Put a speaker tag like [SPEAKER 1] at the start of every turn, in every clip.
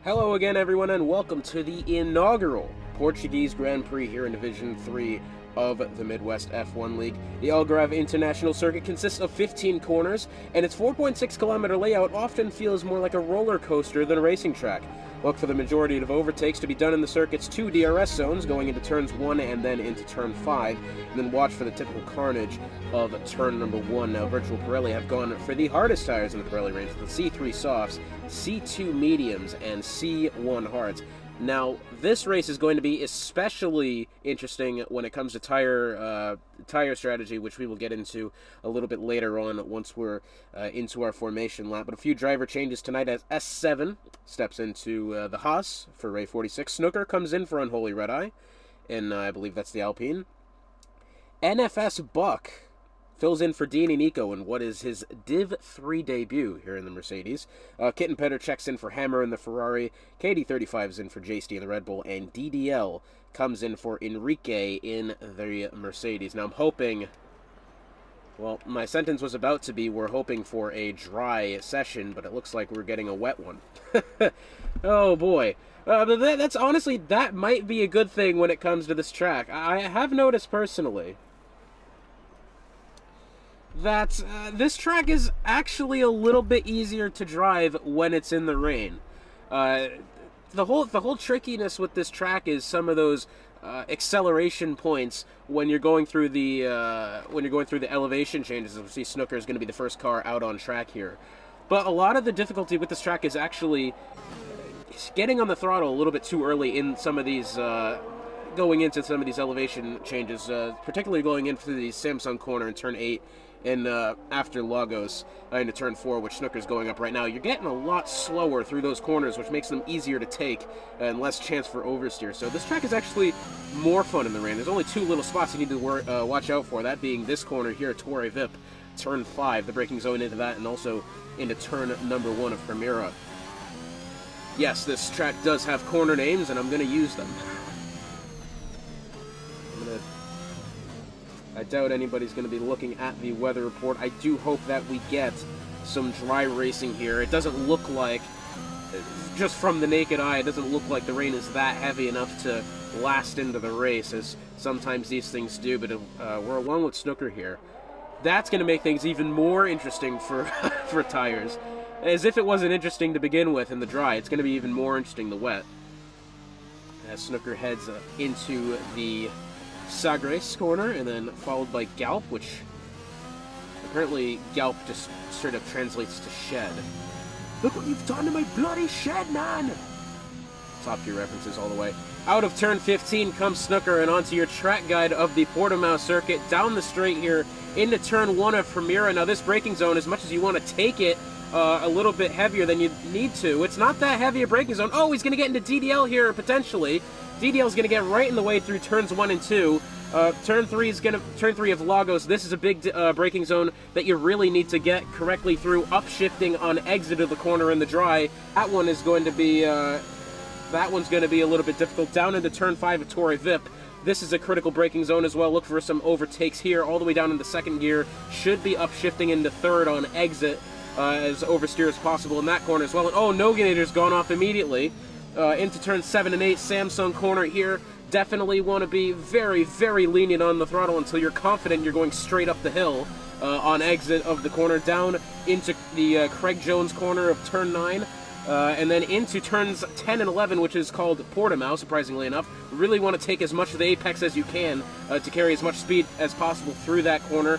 [SPEAKER 1] Hello again, everyone, and welcome to the inaugural Portuguese Grand Prix here in Division 3 of the Midwest F1 League. The Algarve International Circuit consists of 15 corners, and its 4.6-kilometer layout often feels more like a roller coaster than a racing track. Look for the majority of overtakes to be done in the circuit's two DRS zones, going into turns 1 and then into turn 5, and then watch for the typical carnage of turn number 1. Now, Virtual Pirelli have gone for the hardest tires in the Pirelli range, the C3 softs, C2 mediums, and C1 hards. Now, this race is going to be especially interesting when it comes to tire strategy, which we will get into a little bit later on once we're into our formation lap. But a few driver changes tonight as S7 steps into the Haas for Ray 46. Snooker comes in for Unholy Red Eye, and I believe that's the Alpine. NFS Buck fills in for Dean and Nico in what is his Div 3 debut here in the Mercedes. Kitten Petter checks in for Hammer in the Ferrari. KD35 is in for JST in the Red Bull. And DDL comes in for Enrique in the Mercedes. Now I'm hoping, well, my sentence was about to be, we're hoping for a dry session, but it looks like we're getting a wet one. Oh boy. But that's honestly, that might be a good thing when it comes to this track. I have noticed personally that this track is actually a little bit easier to drive when it's in the rain. The whole trickiness with this track is some of those acceleration points when you're going through the elevation changes. We see Snooker is going to be the first car out on track here, but a lot of the difficulty with this track is actually getting on the throttle a little bit too early in some of these. Going into some of these elevation changes, particularly going into the Samsung corner in turn 8 and after Lagos into turn 4, which Snooker's going up right now, you're getting a lot slower through those corners, which makes them easier to take and less chance for oversteer. So this track is actually more fun in the rain. There's only two little spots you need to watch out for, that being this corner here, Torre Vip, turn 5, the braking zone into that, and also into turn number 1 of Primera. Yes, this track does have corner names, and I'm going to use them. I doubt anybody's going to be looking at the weather report. I do hope that we get some dry racing here. It doesn't look like, just from the naked eye, it doesn't look like the rain is that heavy enough to last into the race, as sometimes these things do, but we're along with Snooker here. That's going to make things even more interesting for, for tires. As if it wasn't interesting to begin with in the dry, it's going to be even more interesting the wet. As Snooker heads into the Sagres corner, and then followed by Galp, which apparently Galp just straight up translates to shed. Look what you've done to my bloody shed, man! Top tier references all the way. Out of turn 15 comes Snooker, and onto your track guide of the Portimao circuit, down the straight here, into turn 1 of Primera. Now this braking zone, as much as you want to take it a little bit heavier than you need to, it's not that heavy a braking zone. Oh, he's going to get into DDL here, potentially. DDL is going to get right in the way through turns 1 and 2. Turn 3 of Lagos. This is a big braking zone that you really need to get correctly through. Upshifting on exit of the corner in the dry. That one is going to be that one's going to be a little bit difficult. Down into turn 5 of Torre Vip. This is a critical braking zone as well. Look for some overtakes here, all the way down into second gear. Should be upshifting into third on exit, as oversteer as possible in that corner as well. And oh, Noganator's gone off immediately. Into turn 7 and 8, Samsung corner here. Definitely want to be very, very lenient on the throttle until you're confident you're going straight up the hill on exit of the corner, down into the Craig Jones corner of turn 9, and then into turns 10 and 11, which is called Portimao, surprisingly enough. Really want to take as much of the apex as you can to carry as much speed as possible through that corner.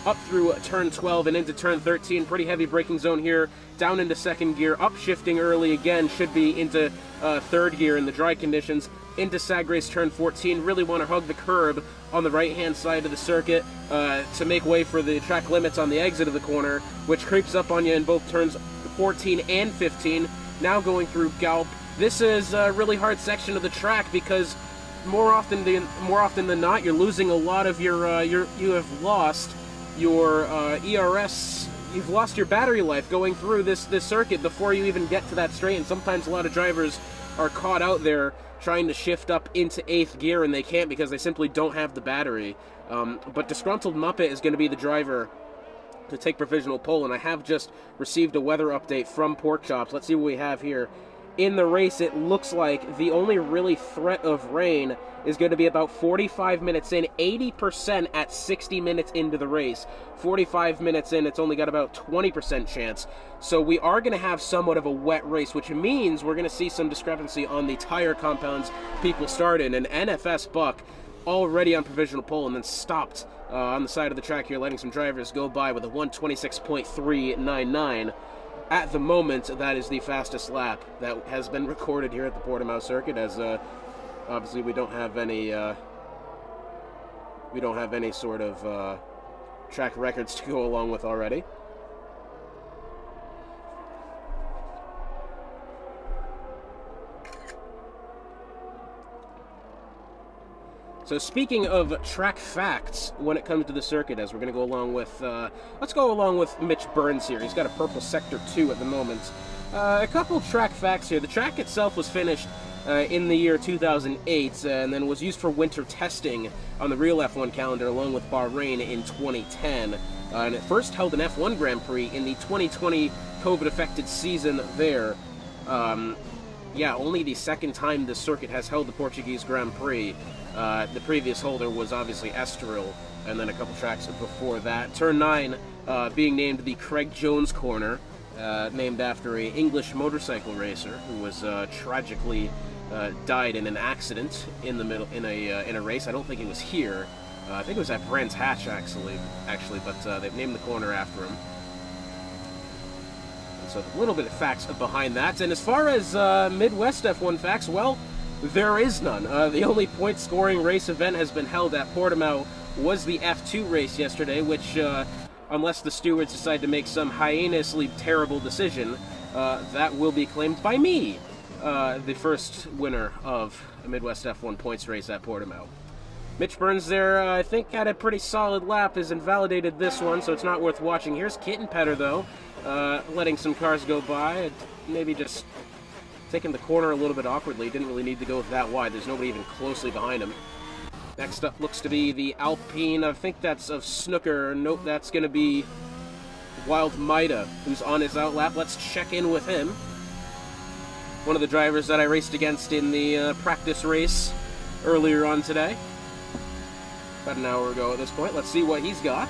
[SPEAKER 1] Up through turn 12 and into turn 13, pretty heavy braking zone here, down into second gear, upshifting early again, should be into third gear in the dry conditions, into Sagres turn 14, really want to hug the curb on the right-hand side of the circuit to make way for the track limits on the exit of the corner, which creeps up on you in both turns 14 and 15, now going through Galp. This is a really hard section of the track because more often than not, you're losing a lot of your, you have lost your ERS, you've lost your battery life going through this circuit before you even get to that straight, and sometimes a lot of drivers are caught out there trying to shift up into 8th gear, and they can't because they simply don't have the battery. But Disgruntled Muppet is going to be the driver to take provisional pole, and I have just received a weather update from Pork Chops. Let's see what we have here in the race, it looks like the only really threat of rain is going to be about 45 minutes in, 80% at 60 minutes into the race. 45 minutes in, it's only got about 20% chance. So we are going to have somewhat of a wet race, which means we're going to see some discrepancy on the tire compounds people start in. An NFS Buck already on provisional pole and then stopped on the side of the track here, letting some drivers go by with a 1:26.399. At the moment, that is the fastest lap that has been recorded here at the Portimao circuit, as obviously we don't have any sort of track records to go along with already. So speaking of track facts when it comes to the circuit, as we're going to go along with, let's go along with Mitch Burns here. He's got a purple Sector 2 at the moment. A couple track facts here. The track itself was finished in the year 2008 and then was used for winter testing on the real F1 calendar along with Bahrain in 2010. And it first held an F1 Grand Prix in the 2020 COVID-affected season there. Yeah, only the second time the circuit has held the Portuguese Grand Prix. The previous holder was obviously Estoril, and then a couple tracks before that. Turn 9 being named the Craig Jones Corner, named after an English motorcycle racer who was tragically died in an accident in the middle in a race. I don't think it was here. I think it was at Brands Hatch actually, but they've named the corner after him. And so a little bit of facts behind that. And as far as Midwest F1 facts, well, there is none. The only point-scoring race event has been held at Portimao was the F2 race yesterday, which, unless the stewards decide to make some hideously terrible decision, that will be claimed by me, the first winner of a Midwest F1 points race at Portimao. Mitch Burns there, I think, had a pretty solid lap, has invalidated this one, so it's not worth watching. Here's Kitten Petter, though, letting some cars go by, maybe just taking the corner a little bit awkwardly. Didn't really need to go that wide. There's nobody even closely behind him. Next up looks to be the Alpine. I think that's of Snooker. Nope, that's going to be Wild Maida, who's on his outlap. Let's check in with him. One of the drivers that I raced against in the practice race earlier on today. About an hour ago at this point. Let's see what he's got.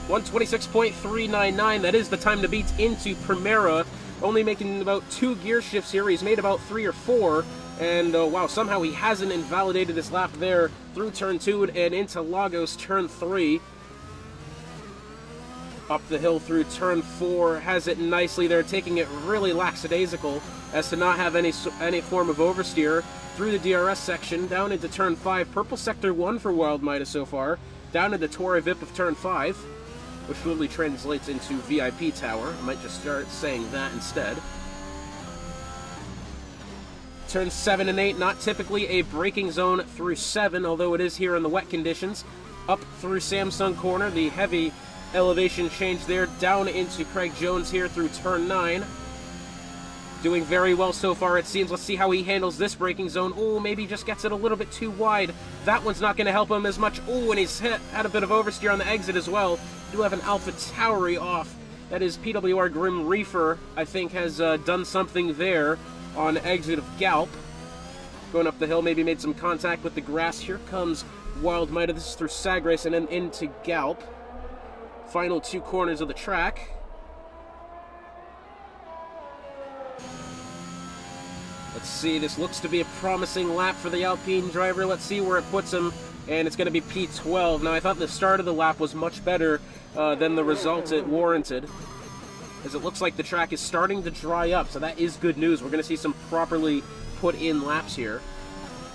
[SPEAKER 1] 1:26.399. That is the time to beat into Primera. Only making about 2 gear shifts here. He's made about 3 or 4. And wow, somehow he hasn't invalidated his lap there through turn 2 and into Lagos turn 3. Up the hill through turn 4. Has it nicely there, taking it really lackadaisical as to not have any form of oversteer through the DRS section. Down into turn 5. Purple Sector 1 for Wild Maida so far. Down into Torre VIP of turn 5. Which literally translates into VIP Tower. I might just start saying that instead. Turns 7 and 8, not typically a braking zone through 7, although it is here in the wet conditions. Up through Samsung Corner, the heavy elevation change there, down into Craig Jones here through turn 9. Doing very well so far, it seems. Let's see how he handles this braking zone. Oh, maybe just gets it a little bit too wide. That one's not going to help him as much. Oh, and he's had a bit of oversteer on the exit as well. Do have an Alpha Tauri off. That is PWR Grim Reefer, I think, has done something there on exit of Galp. Going up the hill, maybe made some contact with the grass. Here comes Wild Maida. This is through Sagres and then into Galp. Final 2 corners of the track. Let's see, this looks to be a promising lap for the Alpine driver. Let's see where it puts him, and it's going to be P12. Now, I thought the start of the lap was much better than the result it warranted, as it looks like the track is starting to dry up, so that is good news. We're going to see some properly put-in laps here,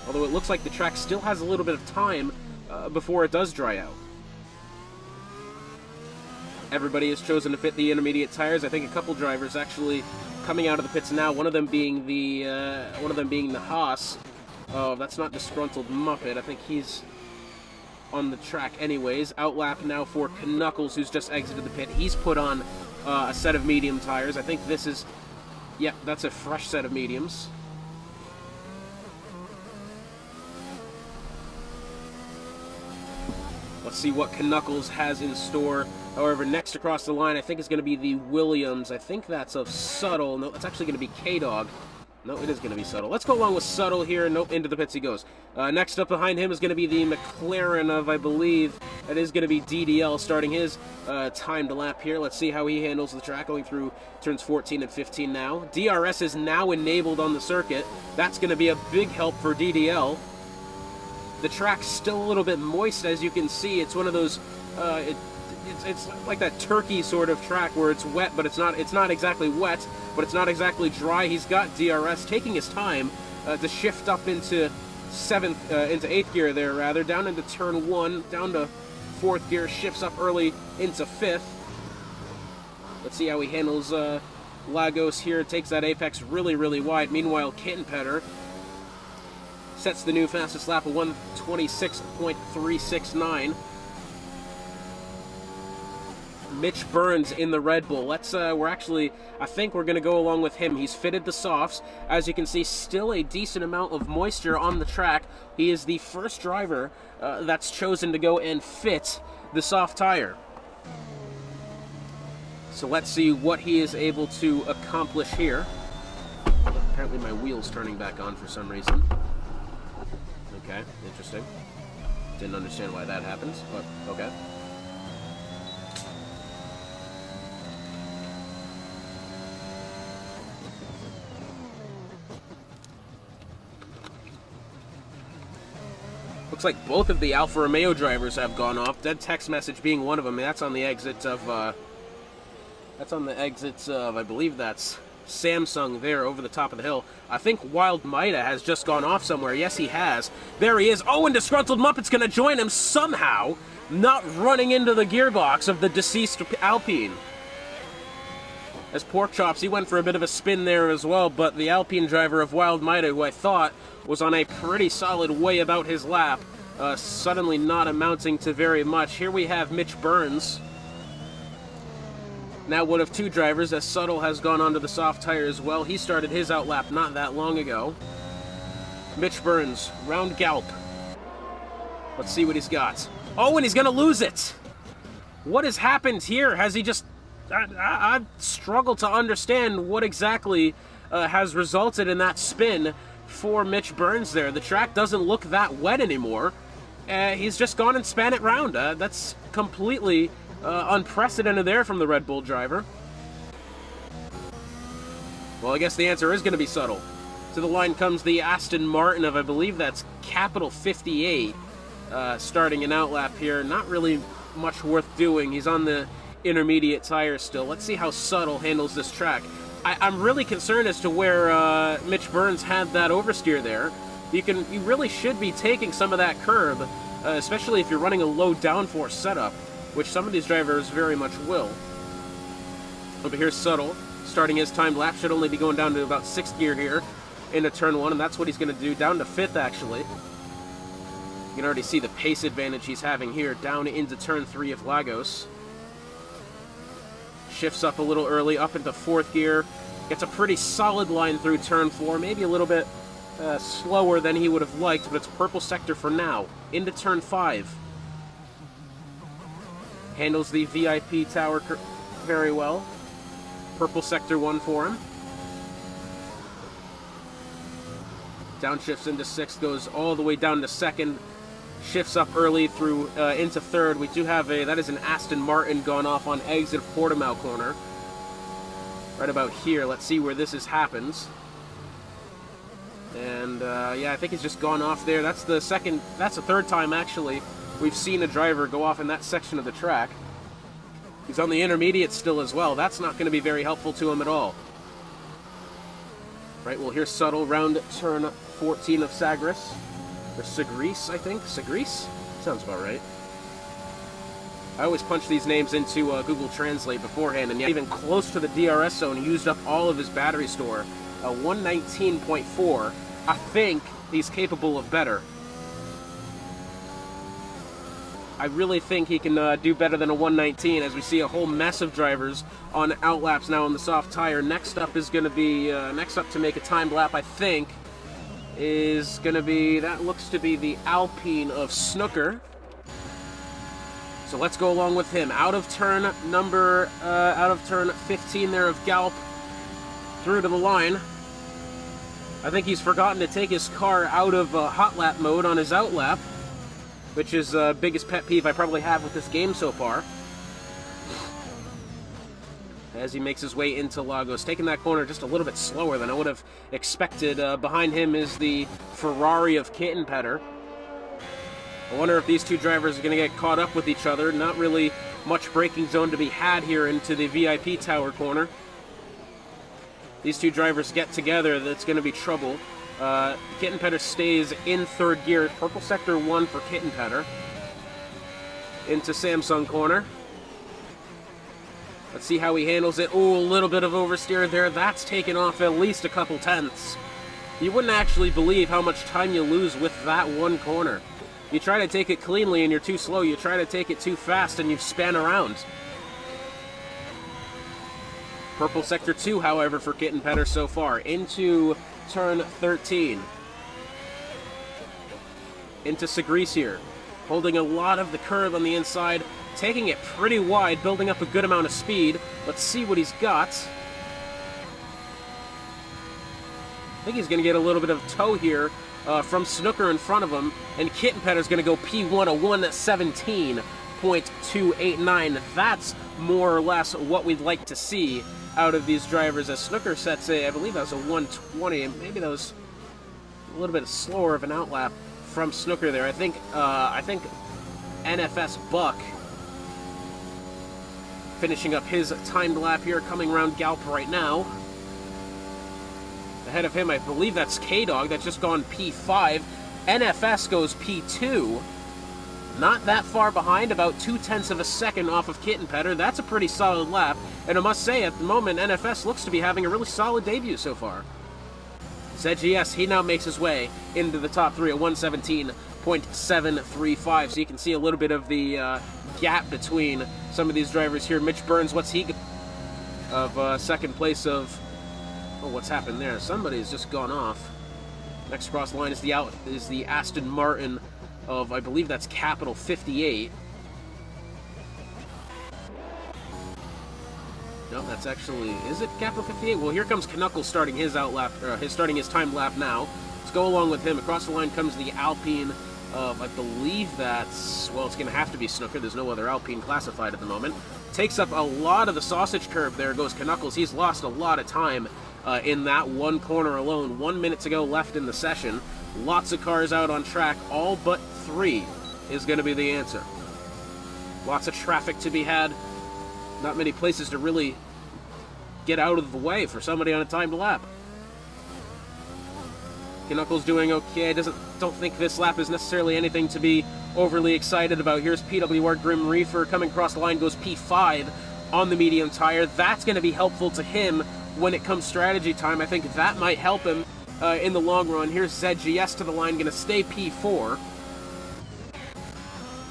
[SPEAKER 1] although it looks like the track still has a little bit of time before it does dry out. Everybody has chosen to fit the intermediate tires. I think a couple drivers actually coming out of the pits now. One of them being the Haas. Oh, that's not Disgruntled Muppet. I think he's on the track anyways. Outlap now for Knuckles, who's just exited the pit. He's put on a set of medium tires. I think this is, yeah, that's a fresh set of mediums. Let's see what Knuckles has in store However, next across the line, I think is going to be the Williams. I think that's of Subtle. No, it's actually going to be K-Dog. No, it is going to be Subtle. Let's go along with Subtle here. Nope, into the pits he goes. Next up behind him is going to be the McLaren of, I believe, that is going to be DDL starting his timed lap here. Let's see how he handles the track going through turns 14 and 15 now. DRS is now enabled on the circuit. That's going to be a big help for DDL. The track's still a little bit moist, as you can see. It's one of those... It's like that turkey sort of track where it's wet, but it's not exactly wet, but it's not exactly dry. He's got DRS taking his time to shift up into into 8th gear there, rather, down into turn 1, down to 4th gear, shifts up early into 5th. Let's see how he handles Lagos here. Takes that apex really, really wide. Meanwhile, Kittenpetter sets the new fastest lap of 1:26.369. Mitch Burns in the Red Bull. I think we're going to go along with him. He's fitted the softs. As you can see, still a decent amount of moisture on the track. He is the first driver that's chosen to go and fit the soft tire. So let's see what he is able to accomplish here. Apparently my wheel's turning back on for some reason. Okay, interesting. Didn't understand why that happens, but okay. Looks like both of the Alfa Romeo drivers have gone off. Dead text message being one of them. That's on the exits of, I believe that's Samsung there over the top of the hill. I think Wild Maida has just gone off somewhere. Yes, he has. There he is. Oh, and Disgruntled Muppet's going to join him somehow, not running into the gearbox of the deceased Alpine. As Pork Chops, he went for a bit of a spin there as well, but the Alpine driver of Wild Maida, who I thought was on a pretty solid way about his lap, suddenly not amounting to very much. Here we have Mitch Burns, now one of two drivers, as Subtle has gone onto the soft tire as well. He started his outlap not that long ago. Mitch Burns, round Galp. Let's see what he's got. Oh, and he's going to lose it! What has happened here? Has he just... I struggle to understand what exactly has resulted in that spin for Mitch Burns there. The track doesn't look that wet anymore. He's just gone and span it round. That's completely unprecedented there from the Red Bull driver. Well, I guess the answer is going to be Subtle. To the line comes the Aston Martin of, I believe that's Capital 58, starting an outlap here. Not really much worth doing. He's on the intermediate tire still. Let's see how Subtle handles this track. I'm really concerned as to where Mitch Burns had that oversteer there. You really should be taking some of that curb, especially if you're running a low downforce setup, which some of these drivers very much will. Over here's Subtle, starting his timed lap. Should only be going down to about 6th gear here into turn 1, and that's what he's going to do, down to 5th actually. You can already see the pace advantage he's having here, down into turn 3 of Lagos. Shifts up a little early, up into 4th gear. Gets a pretty solid line through turn 4, maybe a little bit slower than he would have liked, but it's purple sector for now. Into turn 5. Handles the VIP tower very well. Purple sector 1 for him. Downshifts into 6th, goes all the way down to 2nd. Shifts up early through into 3rd. We do have that is an Aston Martin gone off on exit of Portimao corner. Right about here. Let's see where this happens. And yeah, I think he's just gone off there. That's the 3rd time actually we've seen a driver go off in that section of the track. He's on the intermediate still as well. That's not going to be very helpful to him at all. Right, well here's Subtle, round turn 14 of Sagres. Or Sagres, I think? Sagres? Sounds about right. I always punch these names into Google Translate beforehand, and yet even close to the DRS zone, he used up all of his battery store. 119.4. I think he's capable of better. I really think he can do better than a 119, as we see a whole mess of drivers on outlaps now on the soft tire. Next up is going to be, next up to make a timed lap, I think, is going to be, that looks to be the Alpine of Snooker. So let's go along with him. Out of turn 15 there of Galp, through to the line. I think he's forgotten to take his car out of hot lap mode on his out lap, which is the biggest pet peeve I probably have with this game so far. As he makes his way into Lagos, taking that corner just a little bit slower than I would have expected. Behind him is the Ferrari of Kittenpetter. I wonder if these two drivers are going to get caught up with each other. Not really much braking zone to be had here into the VIP Tower corner. These two drivers get together, that's going to be trouble. Kittenpetter stays in third gear. Purple sector 1 for Kittenpetter. Into Samsung corner. Let's see how he handles it. Oh, a little bit of oversteer there. That's taken off at least a couple tenths. You wouldn't actually believe how much time you lose with that one corner. You try to take it cleanly and you're too slow. You try to take it too fast and you've span around. Purple sector 2, however, for Kittenpetter so far. Into turn 13. Into Sagris here. Holding a lot of the curve on the inside. Taking it pretty wide, building up a good amount of speed. Let's see what he's got. I think he's going to get a little bit of tow here from Snooker in front of him. And Kittenpetter's going to go P1 a 117.289. That's more or less what we'd like to see out of these drivers. As Snooker sets I believe that was a 120, and maybe that was a little bit slower of an outlap from Snooker there. I think NFS Buck finishing up his timed lap here, coming around Galp right now. Ahead of him, I believe that's K-Dog, that's just gone P5. NFS goes P2. Not that far behind, about 0.2 of a second off of Kittenpetter. That's a pretty solid lap. And I must say, at the moment, NFS looks to be having a really solid debut so far. ZGS, he now makes his way into the top 3 at 117.735. So you can see a little bit of the gap between some of these drivers here. Mitch Burns, what's he of second place of... Oh, what's happened there? Somebody's just gone off. Next across the line is the Aston Martin of, I believe that's Capital 58. No, that's actually, is it Capital 58? Well, here comes Knuckles starting his starting his time lap now. Let's go along with him. Across the line comes the Alpine of, I believe that's, well, it's going to have to be Snooker. There's no other Alpine classified at the moment. Takes up a lot of the sausage curve. There goes Knuckles. He's lost a lot of time in that one corner alone. 1 minute to go left in the session. Lots of cars out on track. All but 3 is going to be the answer. Lots of traffic to be had. Not many places to really get out of the way for somebody on a timed lap. Knuckles doing okay. Don't think this lap is necessarily anything to be overly excited about. Here's PWR Grim Reefer coming across the line, goes P5 on the medium tire. That's going to be helpful to him when it comes strategy time. I think that might help him in the long run. Here's ZGS to the line, going to stay P4.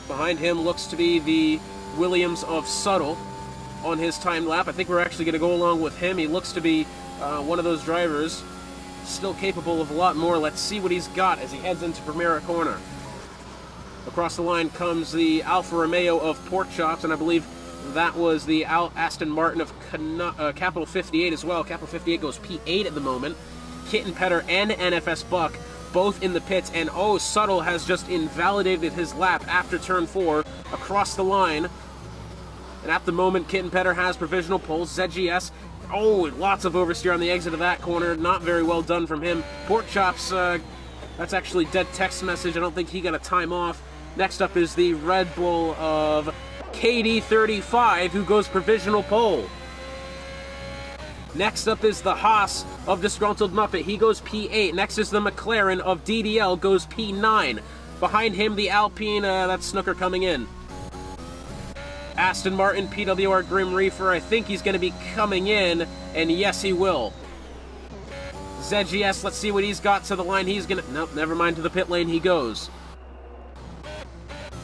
[SPEAKER 1] Behind him looks to be the Williams of Subtle on his time lap. I think we're actually going to go along with him. He looks to be one of those drivers still capable of a lot more. Let's see what he's got as he heads into Primera Corner. Across the line comes the Alfa Romeo of Pork Chops, and I believe that was the Aston Martin of Capital 58 as well. Capital 58 goes P8 at the moment. Kittenpetter and NFS Buck both in the pits, and oh, Subtle has just invalidated his lap after turn 4 across the line. And at the moment, Kittenpetter has provisional poles. ZGS, oh, lots of oversteer on the exit of that corner. Not very well done from him. Pork Chops, that's actually dead text message. I don't think he got a time off. Next up is the Red Bull of KD35, who goes provisional pole. Next up is the Haas of Disgruntled Muppet. He goes P8. Next is the McLaren of DDL, goes P9. Behind him, the Alpine, that's Snooker coming in. Aston Martin, PWR Grim Reefer, I think he's going to be coming in, and yes, he will. ZGS, let's see what he's got to the line. He's going to... Nope, never mind, to the pit lane he goes.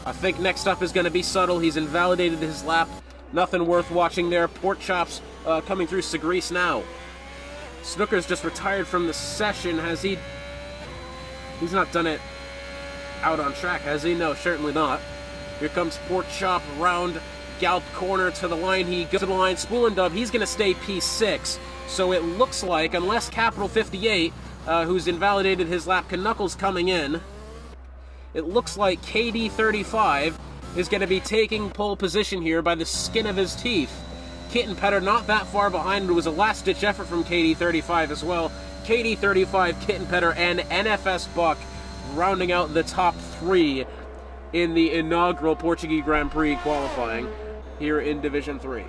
[SPEAKER 1] I think next up is going to be Subtle. He's invalidated his lap. Nothing worth watching there. Pork Chops coming through Sagris now. Snooker's just retired from the session. Has he... He's not done it out on track, has he? No, certainly not. Here comes Pork Chop round Galp corner to the line. He goes to the line. Spoolendub, he's going to stay P6. So it looks like, unless Capital 58, who's invalidated his lap, Knuckles coming in, it looks like KD 35 is going to be taking pole position here by the skin of his teeth. Kitten Petter not that far behind. It was a last-ditch effort from KD 35 as well. KD 35, Kitten Petter, and NFS Buck rounding out the top three in the inaugural Portuguese Grand Prix qualifying here in Division 3.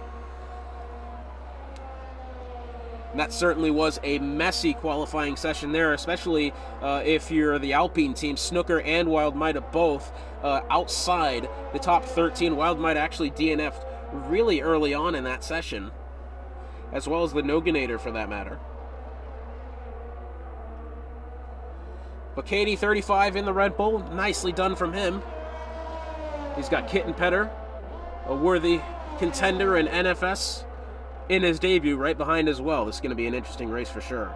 [SPEAKER 1] And that certainly was a messy qualifying session there, especially if you're the Alpine team. Snooker and Wild Might both outside the top 13. Wild Might actually DNF'd really early on in that session, as well as the Noganator for that matter. But KD 35 in the Red Bull, nicely done from him. He's got Kitten Petter, a worthy contender in NFS, in his debut right behind as well. This is going to be an interesting race for sure.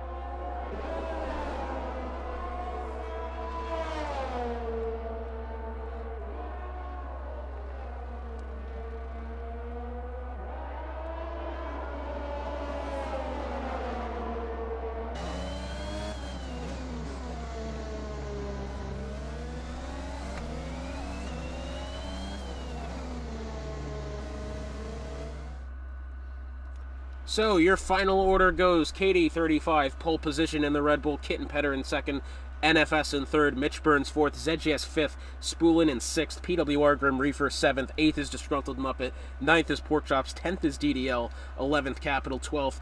[SPEAKER 1] So your final order goes KD 35, pole position in the Red Bull, Kitten Petter in second, NFS in third, Mitch Burns fourth, ZGS fifth, Spoolin in sixth, PWR Grim Reefer seventh, eighth is Disgruntled Muppet, ninth is Pork Chops, 10th is DDL, 11th Capital, 12th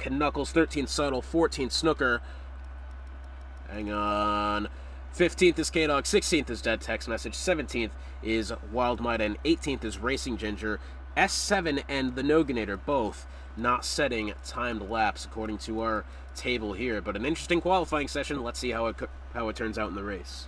[SPEAKER 1] Knuckles, 13th Subtle, 14th Snooker, hang on, 15th is K-Dog, 16th is Dead Text Message, 17th is Wild Might, and 18th is Racing Ginger. S7 and the Noganator both not setting timed laps according to our table here, but an interesting qualifying session. Let's see how it turns out in the race.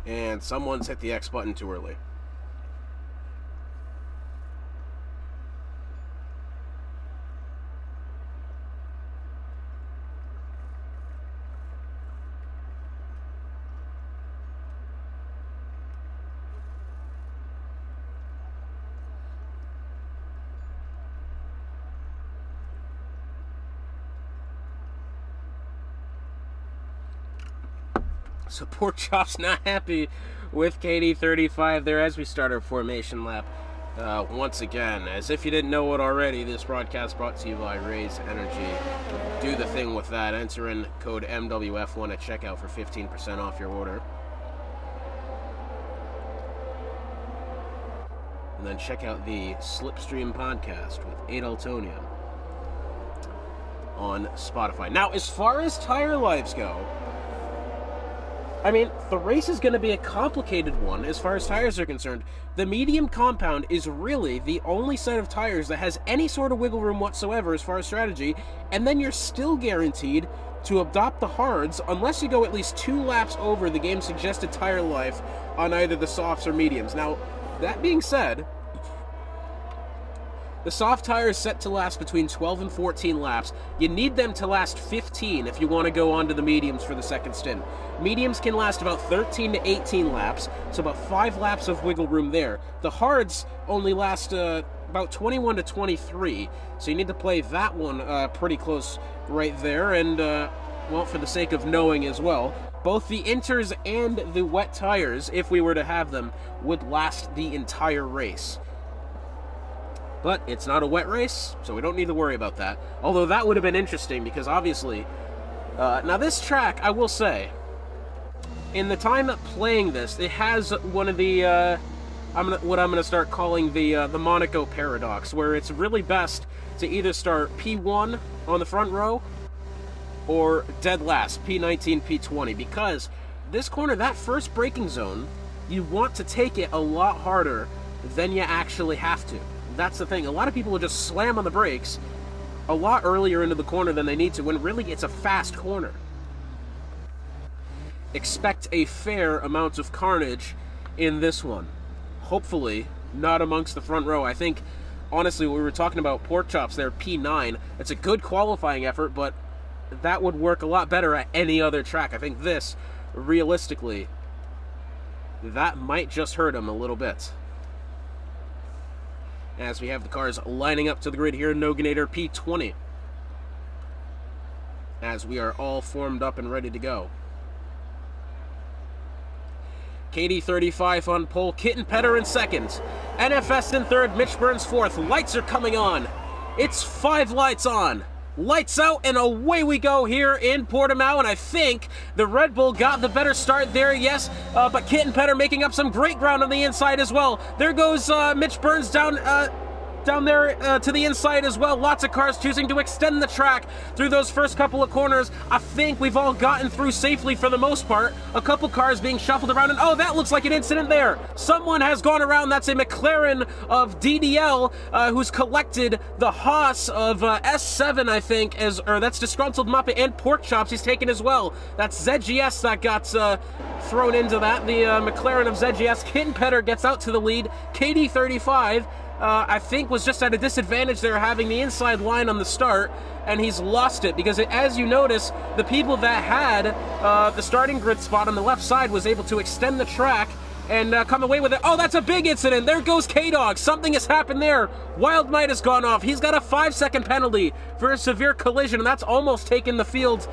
[SPEAKER 1] And someone's hit the X button too early. So Pork Chop's not happy with KD 35 there as we start our formation lap. Once again, as if you didn't know it already, this broadcast brought to you by Raise Energy. Do the thing with that. Enter in code MWF1 at checkout for 15% off your order. And then check out the Slipstream podcast with Adaltonia on Spotify. Now, as far as tire lives go, I mean, the race is going to be a complicated one as far as tires are concerned. The medium compound is really the only set of tires that has any sort of wiggle room whatsoever as far as strategy, and then you're still guaranteed to adopt the hards unless you go at least 2 laps over the game's suggested tire life on either the softs or mediums. Now, that being said, the soft tire is set to last between 12 and 14 laps. You need them to last 15 if you want to go on to the mediums for the second stint. Mediums can last about 13 to 18 laps, so about 5 laps of wiggle room there. The hards only last about 21 to 23, so you need to play that one pretty close right there. And, well, for the sake of knowing as well, both the inters and the wet tires, if we were to have them, would last the entire race. But it's not a wet race, so we don't need to worry about that. Although that would have been interesting, because obviously... now this track, I will say, in the time playing this, it has one of the... what I'm going to start calling the Monaco paradox, where it's really best to either start P1 on the front row, or dead last, P19, P20, because this corner, that first braking zone, you want to take it a lot harder than you actually have to. That's the thing. A lot of people will just slam on the brakes a lot earlier into the corner than they need to, when really it's a fast corner. Expect a fair amount of carnage in this one. Hopefully not amongst the front row. I think, honestly, we were talking about pork chops there, P9. It's a good qualifying effort, but that would work a lot better at any other track. I think this, realistically, that might just hurt him a little bit. As we have the cars lining up to the grid here, Noganator P20. As we are all formed up and ready to go. KD35 on pole, Kitten Petter in second. NFS in third, Mitch Burns fourth. Lights are coming on. It's 5 lights on. Lights out, and away we go here in Portimao, and I think the Red Bull got the better start there, yes, but Kitten Petter making up some great ground on the inside as well. There goes Mitch Burns down there to the inside as well. Lots of cars choosing to extend the track through those first couple of corners. I think we've all gotten through safely for the most part. A couple cars being shuffled around, and oh, that looks like an incident there. Someone has gone around. That's a McLaren of DDL who's collected the Haas of S7, I think, or that's Disgruntled Muppet and Pork Chops he's taken as well. That's ZGS that got thrown into that. The McLaren of ZGS. Kitten Petter gets out to the lead. KD35 I think was just at a disadvantage there, having the inside line on the start, and he's lost it because, as you notice, the people that had the starting grid spot on the left side was able to extend the track and come away with it. Oh, that's a big incident. There goes K-Dog. Something has happened there. Wild Might has gone off. He's got a 5-second penalty for a severe collision, and that's almost taken the field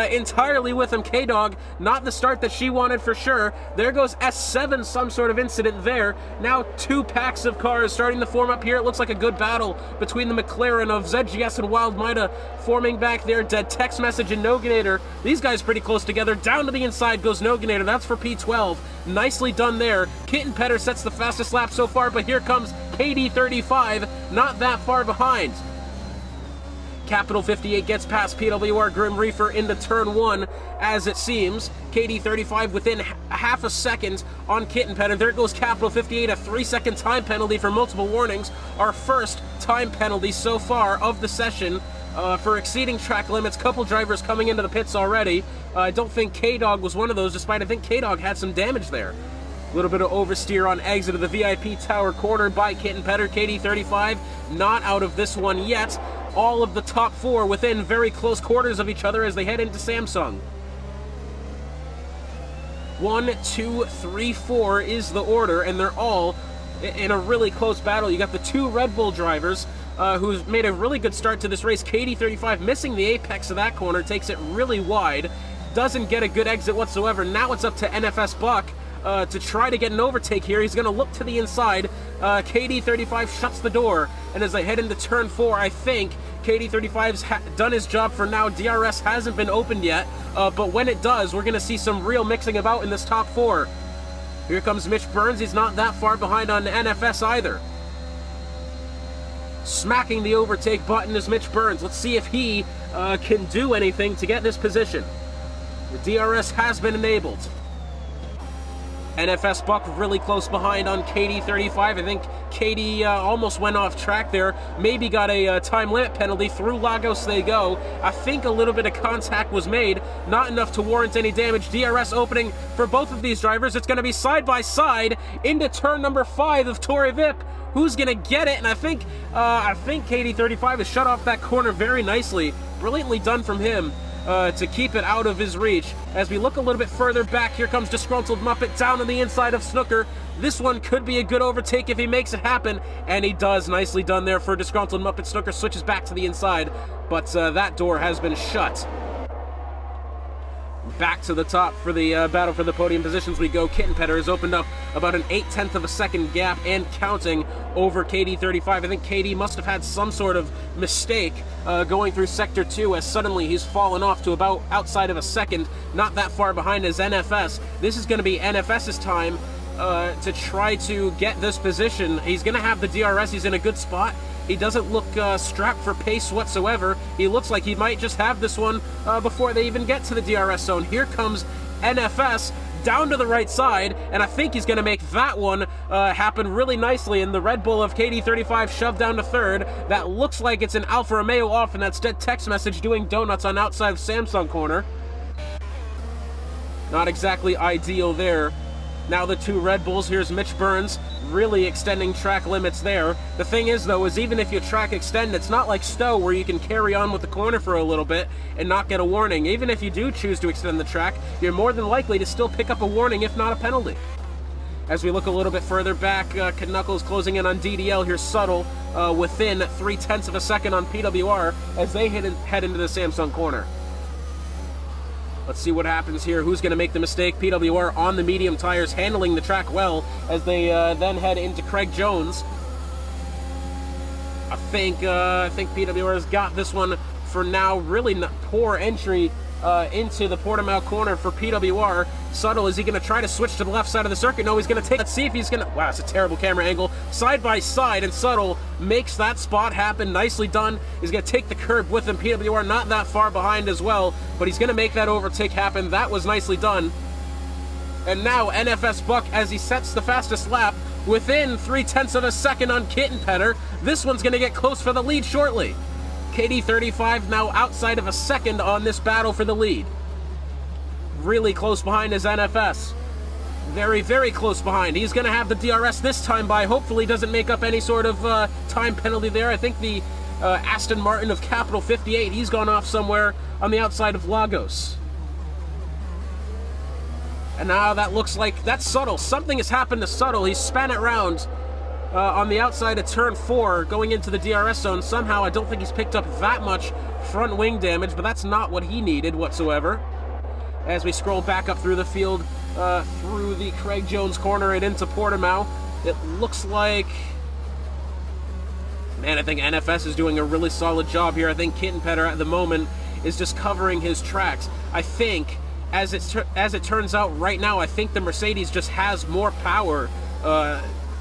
[SPEAKER 1] entirely with him. K-Dog, not the start that she wanted for sure. There goes S7, some sort of incident there. Now 2 packs of cars starting to form up here. It looks like a good battle between the McLaren of ZGS and Wild Mida forming back there. Dead text message and Noganator. These guys pretty close together. Down to the inside goes Noganator. That's for P12. Nicely done there. Kitten Petter sets the fastest lap so far, but here comes KD35, not that far behind. Capital 58 gets past PWR Grim Reaper into turn 1, as it seems. KD35 within half a second on Kitten Petter. There goes Capital 58, a 3-second time penalty for multiple warnings. Our first time penalty so far of the session for exceeding track limits. Couple drivers coming into the pits already. I don't think K-Dog was one of those, despite I think K-Dog had some damage there. A little bit of oversteer on exit of the VIP tower, cornered by Kitten Petter. KD35 not out of this one yet. All of the top 4 within very close quarters of each other as they head into Samsung. 1, 2, 3, 4 is the order, and they're all in a really close battle. You got the 2 Red Bull drivers who's made a really good start to this race. KD35 missing the apex of that corner, takes it really wide, doesn't get a good exit whatsoever. Now it's up to NFS Buck to try to get an overtake here. He's going to look to the inside. KD35 shuts the door, and as they head into turn 4, I think KD35's done his job for now. DRS hasn't been opened yet, but when it does, we're going to see some real mixing about in this top 4. Here comes Mitch Burns. He's not that far behind on NFS either. Smacking the overtake button is Mitch Burns. Let's see if he can do anything to get this position. The DRS has been enabled. NFS Buck really close behind on KD35. I think KD almost went off track there. Maybe got a time limit penalty. Through Lagos they go. I think a little bit of contact was made. Not enough to warrant any damage. DRS opening for both of these drivers. It's going to be side by side into turn number 5 of Torre Vip. Who's going to get it? And I think KD35 has shut off that corner very nicely. Brilliantly done from him. To keep it out of his reach. As we look a little bit further back, here comes Disgruntled Muppet down on the inside of Snooker. This one could be a good overtake if he makes it happen, and he does. Nicely done there for Disgruntled Muppet. Snooker switches back to the inside, but that door has been shut. Back to the top for the battle for the podium positions we go. Kitten Petter has opened up about an 0.8 of a second gap and counting over KD35. I think KD must have had some sort of mistake going through Sector 2 as suddenly he's fallen off to about outside of a second, not that far behind as NFS. This is going to be NFS's time to try to get this position. He's going to have the DRS. He's in a good spot. He doesn't look strapped for pace whatsoever. He looks like he might just have this one before they even get to the DRS zone. Here comes NFS down to the right side, and I think he's going to make that one happen really nicely. And the Red Bull of KD35 shoved down to third. That looks like it's an Alfa Romeo off, and that's dead text message doing donuts on outside of Samsung corner. Not exactly ideal there. Now the two Red Bulls. Here's Mitch Burns really extending track limits there. The thing is, though, is even if you track extend, it's not like Stowe where you can carry on with the corner for a little bit and not get a warning. Even if you do choose to extend the track, you're more than likely to still pick up a warning, if not a penalty. As we look a little bit further back, Knuckles closing in on DDL. Here's Subtle within 0.3 of a second on PWR as they head into the Samsung corner. Let's see what happens here. Who's going to make the mistake? PWR on the medium tires, handling the track well as they then head into Craig Jones. I think PWR has got this one for now. Really poor entry into the Portimao corner for PWR. Subtle, is he going to try to switch to the left side of the circuit? No, he's going to take... Let's see if he's going to... Wow, it's a terrible camera angle. Side by side, and Subtle makes that spot happen. Nicely done. He's going to take the curb with him. PWR not that far behind as well, but he's going to make that overtake happen. That was nicely done. And now NFS Buck, as he sets the fastest lap, within 0.3 of a second on Kittenpetter. This one's going to get close for the lead shortly. KD35 now outside of a second on this battle for the lead. Really close behind is NFS. Very, very close behind. He's going to have the DRS this time by. Hopefully doesn't make up any sort of time penalty there. I think the Aston Martin of Capital 58, he's gone off somewhere on the outside of Lagos. And now that looks like that's Subtle. Something has happened to Subtle. He span it round on the outside of turn 4 going into the DRS zone. Somehow I don't think he's picked up that much front wing damage, but that's not what he needed whatsoever. As we scroll back up through the field, through the Craig Jones corner and into Portimao, it looks like... Man, I think NFS is doing a really solid job here. I think Kittenpetter at the moment is just covering his tracks. I think, as it turns out right now, I think the Mercedes just has more power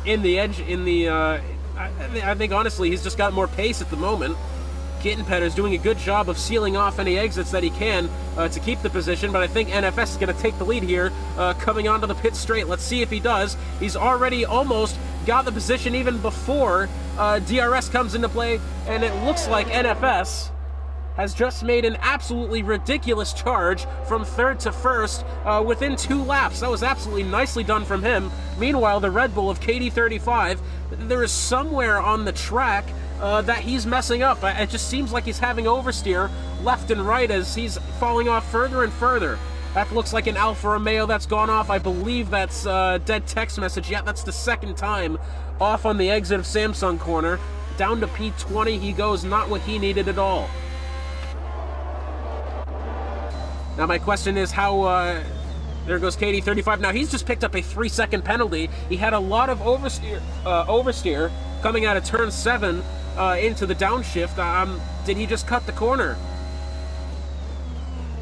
[SPEAKER 1] in the edge. I think honestly he's just got more pace at the moment. Kittenpetter is doing a good job of sealing off any exits that he can to keep the position, but I think NFS is going to take the lead here coming onto the pit straight. Let's see if he does. He's already almost got the position even before DRS comes into play, and it looks like NFS has just made an absolutely ridiculous charge from third to first within 2 laps. That was absolutely nicely done from him. Meanwhile, the Red Bull of KD35, there is somewhere on the track that he's messing up. It just seems like he's having oversteer left and right as he's falling off further and further. That looks like an Alfa Romeo that's gone off. I believe that's dead text message. Yeah, that's the second time off on the exit of Samsung corner. Down to P20 he goes, not what he needed at all. Now my question is how... there goes KD35. Now he's just picked up a 3-second penalty. He had a lot of oversteer coming out of turn 7 into the downshift. Did he just cut the corner?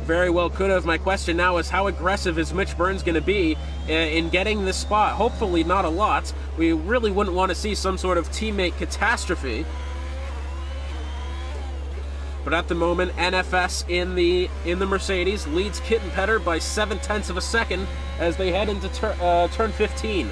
[SPEAKER 1] Very well could have. My question now is how aggressive is Mitch Burns going to be in getting this spot? Hopefully not a lot. We really wouldn't want to see some sort of teammate catastrophe. But at the moment, NFS in the Mercedes leads Kittenpetter by 0.7 of a second as they head into turn 15.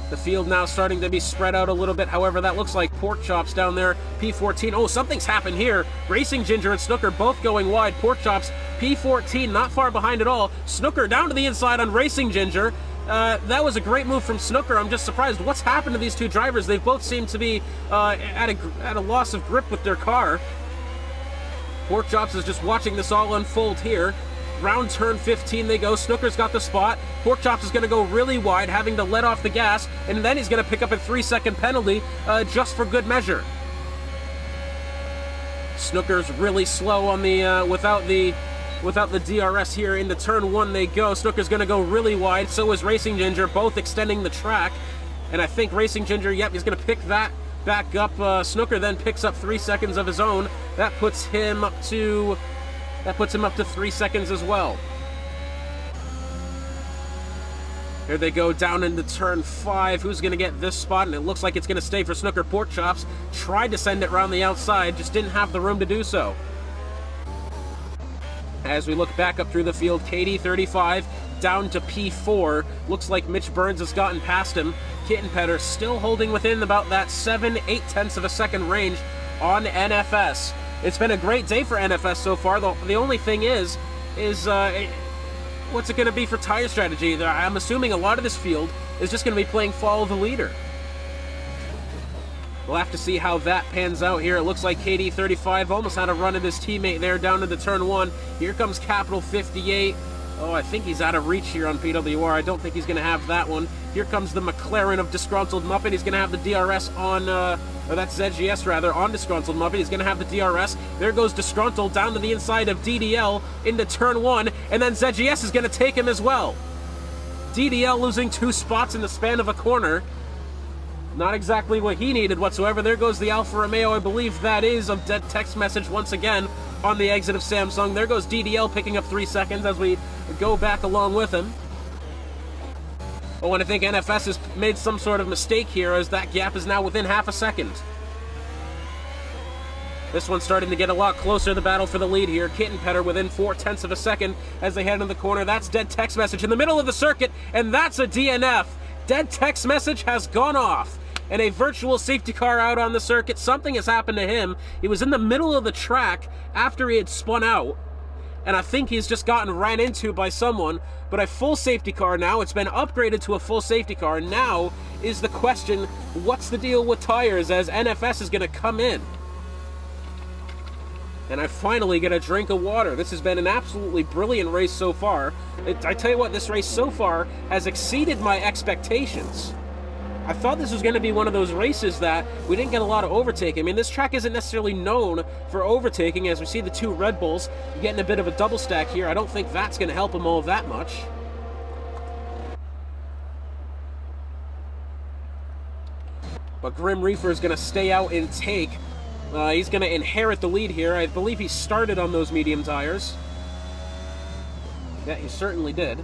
[SPEAKER 1] The field now starting to be spread out a little bit. However, that looks like Pork Chops down there. P14. Oh, something's happened here. Racing Ginger and Snooker both going wide. Pork Chops, P14, not far behind at all. Snooker down to the inside on Racing Ginger. That was a great move from Snooker. I'm just surprised. What's happened to these two drivers? They both seem to be at a loss of grip with their car. Pork Chops is just watching this all unfold here. Round turn 15 they go. Snooker's got the spot. Pork Chops is going to go really wide, having to let off the gas, and then he's going to pick up a 3-second penalty just for good measure. Snooker's really slow on the without the DRS here. Into turn 1 they go. Snooker's going to go really wide. So is Racing Ginger, both extending the track. And I think Racing Ginger, yep, he's going to pick that back up. Snooker then picks up 3 seconds of his own. That puts him up to 3 seconds as well. Here they go down into turn 5. Who's going to get this spot? And it looks like it's going to stay for Snooker. Pork Chops tried to send it around the outside, just didn't have the room to do so. As we look back up through the field, KD35 down to P4. Looks like Mitch Burns has gotten past him. Kittenpetter still holding within about that 7/8 tenths of a second range on NFS. It's been a great day for NFS so far. The only thing is what's it going to be for tire strategy? I'm assuming a lot of this field is just going to be playing follow the leader. We'll have to see how that pans out here. It looks like KD35 almost had a run at his teammate there down to the turn 1. Here comes Capital 58. Oh, I think he's out of reach here on PWR. I don't think he's going to have that one. Here comes the McLaren of Disgruntled Muppet. He's going to have the DRS on, or that's ZGS rather, on Disgruntled Muppet. He's going to have the DRS. There goes Disgruntled down to the inside of DDL into turn 1, and then ZGS is going to take him as well. DDL losing 2 spots in the span of a corner. Not exactly what he needed whatsoever. There goes the Alfa Romeo, I believe that is, of dead text message once again on the exit of Samsung. There goes DDL picking up 3 seconds as we go back along with him. Oh, and I think NFS has made some sort of mistake here as that gap is now within half a second. This one's starting to get a lot closer, the battle for the lead here. Kittenpetter within 4/10 of a second as they head into the corner. That's dead text message in the middle of the circuit, and that's a DNF. Dead text message has gone off. And a virtual safety car out on the circuit. Something has happened to him. He was in the middle of the track after he had spun out, and I think he's just gotten ran into by someone. But a full safety car now. It's been upgraded to a full safety car. Now is the question, what's the deal with tires as NFS is going to come in? And I finally get a drink of water. This has been an absolutely brilliant race so far. I tell you what, this race so far has exceeded my expectations. I thought this was going to be one of those races that we didn't get a lot of overtaking. I mean, this track isn't necessarily known for overtaking, as we see the 2 Red Bulls getting a bit of a double stack here. I don't think that's going to help them all that much. But Grim Reaper is going to stay out and take. He's going to inherit the lead here. I believe he started on those medium tires. Yeah, he certainly did.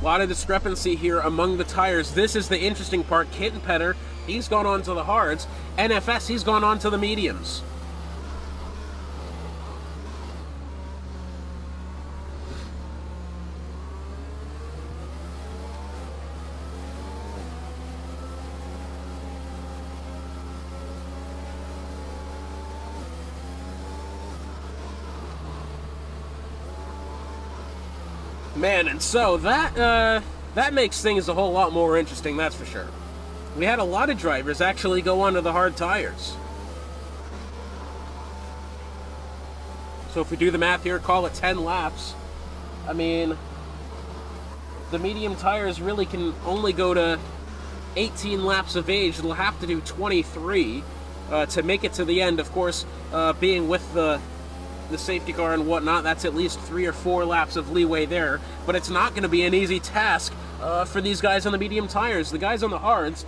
[SPEAKER 1] A lot of discrepancy here among the tires. This is the interesting part. Kittenpetter, he's gone on to the hards. NFS, he's gone on to the mediums. Man, and so that makes things a whole lot more interesting, that's for sure. We had a lot of drivers actually go onto the hard tires. So if we do the math here, call it 10 laps. I mean, the medium tires really can only go to 18 laps of age. They'll have to do 23 to make it to the end. Of course, being with the safety car and whatnot, that's at least 3 or 4 laps of leeway there. But it's not going to be an easy task for these guys on the medium tires. The guys on the hards,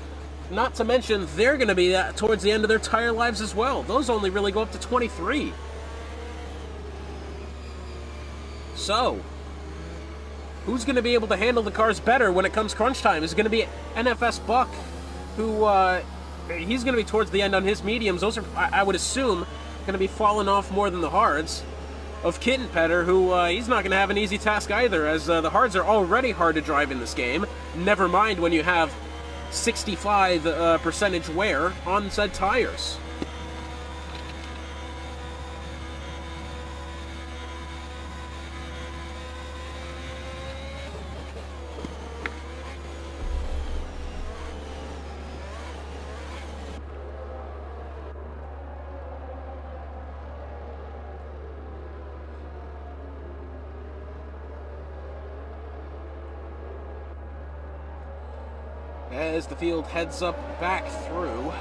[SPEAKER 1] not to mention, they're going to be towards the end of their tire lives as well. Those only really go up to 23. So, who's going to be able to handle the cars better when it comes crunch time? Is it going to be NFS Buck, who he's going to be towards the end on his mediums. Those are, I would assume, going to be falling off more than the hards. Of Kittenpetter, who he's not going to have an easy task either, as the hards are already hard to drive in this game. Never mind when you have 65% wear on said tires. As the field heads up back through.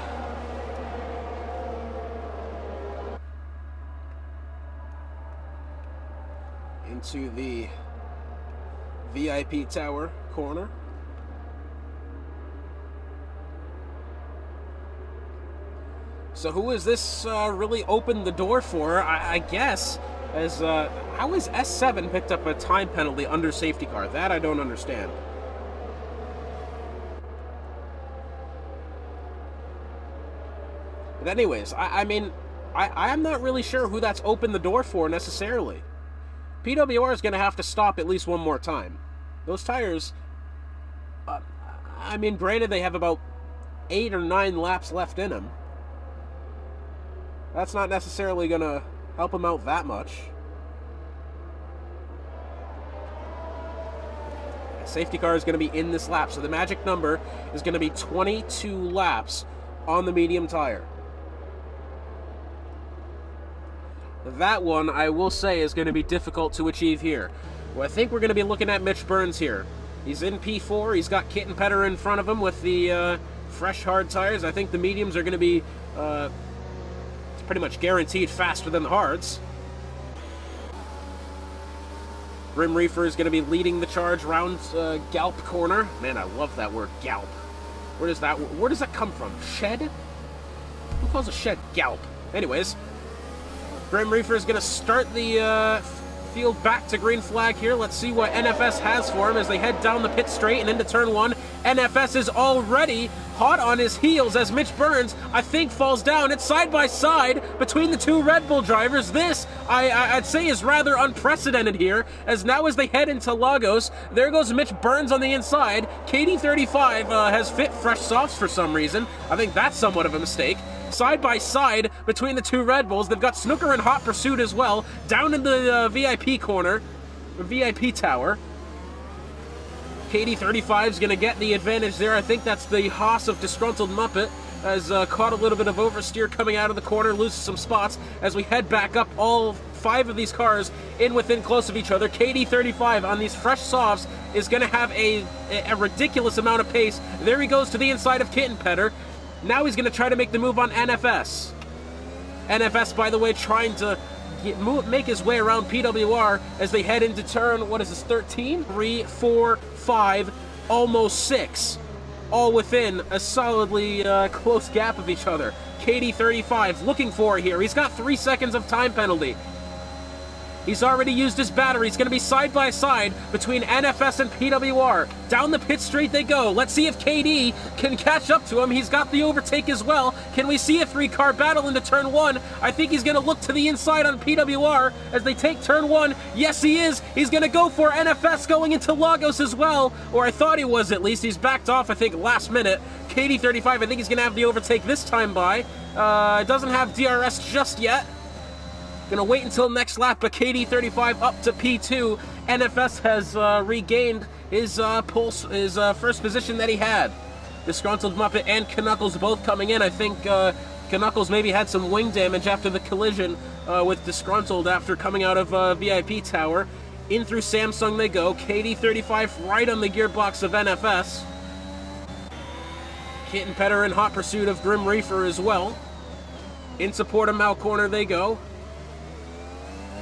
[SPEAKER 1] Into the VIP Tower corner. So who is this really opened the door for? I guess, as how is S7 picked up a time penalty under safety car? That I don't understand. But anyways, I mean, I am not really sure who that's opened the door for necessarily. PWR is going to have to stop at least one more time. Those tires, I mean, granted they have about 8 or 9 laps left in them. That's not necessarily going to help them out that much. Safety car is going to be in this lap, so the magic number is going to be 22 laps on the medium tire. That one, I will say, is going to be difficult to achieve here. Well, I think we're going to be looking at Mitch Burns here. He's in P4. He's got Kit and Petter in front of him with the fresh, hard tires. I think the mediums are going to be pretty much guaranteed faster than the hards. Grim Reaper is going to be leading the charge around Galp corner. Man, I love that word, Galp. Where does that come from? Shed? Who calls a shed Galp? Anyways, Grim Reaper is going to start the field back to green flag here. Let's see what NFS has for him as they head down the pit straight and into turn 1. NFS is already hot on his heels as Mitch Burns, I think, falls down. It's side by side between the two Red Bull drivers. This, I'd say, is rather unprecedented here, as now as they head into Lagos, there goes Mitch Burns on the inside. KD35 has fit fresh softs for some reason. I think that's somewhat of a mistake. Side by side between the two Red Bulls. They've got Snooker in hot pursuit as well, down in the VIP corner, the VIP tower. KD35 is going to get the advantage there. I think that's the Haas of Disgruntled Muppet, has caught a little bit of oversteer coming out of the corner, loses some spots as we head back up. All 5 of these cars within close of each other. KD35 on these fresh softs is going to have a ridiculous amount of pace. There he goes to the inside of Kit and Petter. Now he's going to try to make the move on NFS. NFS, by the way, trying to make his way around PWR as they head into turn, what is this, 13? 3, 4, 5, almost 6. All within a solidly close gap of each other. KD35 looking for it here. He's got 3 seconds of time penalty. He's already used his battery. He's going to be side by side between NFS and PWR. Down the pit straight they go. Let's see if KD can catch up to him. He's got the overtake as well. Can we see a 3-car battle into turn 1? I think he's going to look to the inside on PWR as they take turn 1. Yes, he is. He's going to go for NFS going into Lagos as well. Or I thought he was, at least. He's backed off, I think, last minute. KD35, I think he's going to have the overtake this time by. Doesn't have DRS just yet. Gonna wait until next lap, but KD35 up to P2. NFS has regained his pulse, his first position that he had. Disgruntled Muppet and Knuckles both coming in. I think Knuckles maybe had some wing damage after the collision with Disgruntled after coming out of VIP Tower. In through Samsung they go. KD35 right on the gearbox of NFS. Kit and Petter in hot pursuit of Grim Reaper as well. Into Portimao corner they go.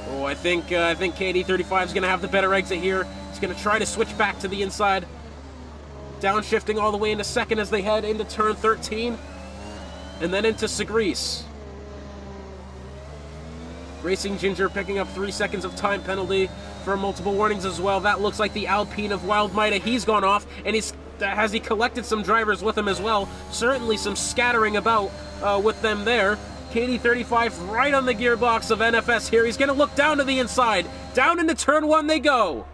[SPEAKER 1] Oh, I think KD35 is going to have the better exit here. He's going to try to switch back to the inside. Downshifting all the way into second as they head into turn 13. And then into Sagrees. Racing Ginger picking up 3 seconds of time penalty for multiple warnings as well. That looks like the Alpine of Wild Mida. He's gone off, and has he collected some drivers with him as well? Certainly some scattering about with them there. KD35 right on the gearbox of NFS here. He's going to look down to the inside. Down into turn 1 they go.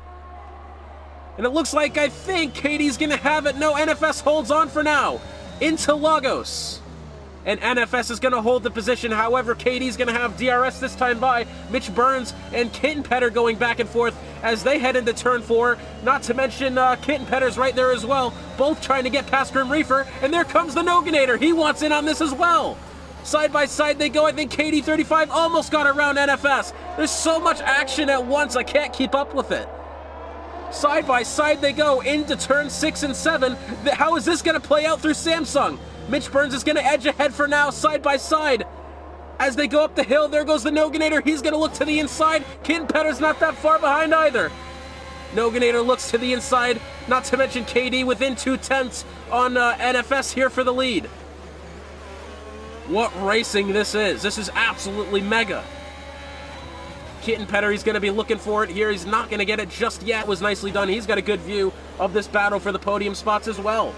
[SPEAKER 1] And it looks like, I think, KD's going to have it. No, NFS holds on for now. Into Lagos. And NFS is going to hold the position. However, KD's going to have DRS this time by. Mitch Burns and Kit and Petter going back and forth as they head into turn 4. Not to mention Kit and Petter's right there as well. Both trying to get past Grim Reaper. And there comes the Noganator. He wants in on this as well. Side by side they go. I think KD35 almost got around NFS. There's so much action at once, I can't keep up with it. Side by side they go into turn 6 and 7. How is this going to play out through Samsung? Mitch Burns is going to edge ahead for now, side by side. As they go up the hill, there goes the Noganator. He's going to look to the inside. Kit and Petter's not that far behind either. Noganator looks to the inside, not to mention KD within 2/10 on NFS here for the lead. What racing this is. This is absolutely mega. Kit and Petter, he's going to be looking for it here. He's not going to get it just yet. It was nicely done. He's got a good view of this battle for the podium spots as well.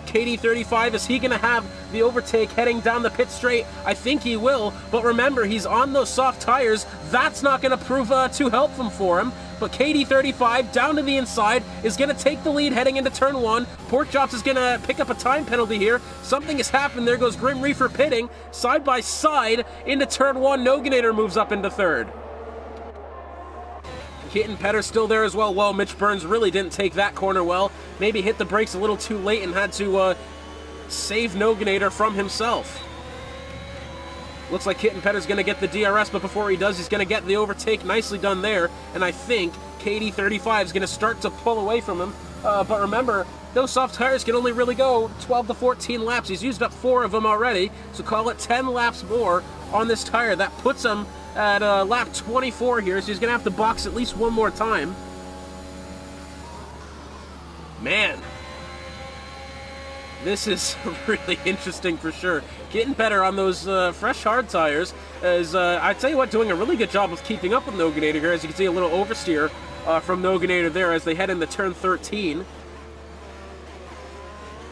[SPEAKER 1] KD35, is he going to have the overtake heading down the pit straight? I think he will, but remember, he's on those soft tires. That's not going to prove too helpful for him. But KD35 down to the inside is going to take the lead heading into turn 1. Porkchops is going to pick up a time penalty here. Something has happened. There goes Grim Reaper pitting side by side into turn 1. Noganator moves up into third. Kitten Petter's still there as well. Well, Mitch Burns really didn't take that corner well. Maybe hit the brakes a little too late and had to save Noganator from himself. Looks like Kitten Petter's going to get the DRS, but before he does, he's going to get the overtake. Nicely done there. And I think KD35 is going to start to pull away from him. But remember, those soft tires can only really go 12 to 14 laps. He's used up 4 of them already, so call it 10 laps more on this tire. That puts him at lap 24 here, so he's going to have to box at least one more time. Man, this is really interesting for sure. Getting better on those fresh hard tires is, I tell you what, doing a really good job of keeping up with Noganator here. As you can see, a little oversteer from Noganator there as they head into turn 13.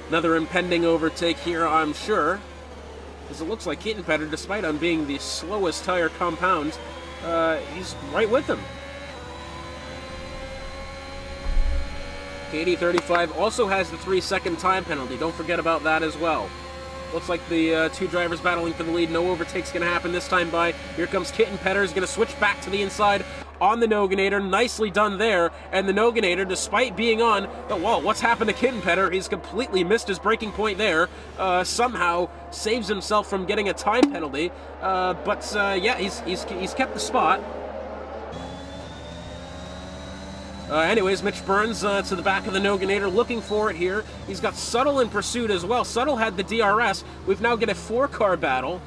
[SPEAKER 1] Another impending overtake here, I'm sure. As it looks like Kitten Petter, despite on being the slowest tire compound, he's right with him. KD35 also has the 3-second time penalty. Don't forget about that as well. Looks like the two drivers battling for the lead. No overtake's going to happen this time by. Here comes Kitten Petter. He's going to switch back to the inside on the Noganator. Nicely done there. And the Noganator, despite being on the wall, what's happened to Kitten Petter? He's completely missed his braking point there. Somehow saves himself from getting a time penalty. Yeah, he's kept the spot. Anyways, Mitch Burns to the back of the Noganator, looking for it here. He's got Subtle in pursuit as well. Subtle had the DRS. We've now got a 4-car battle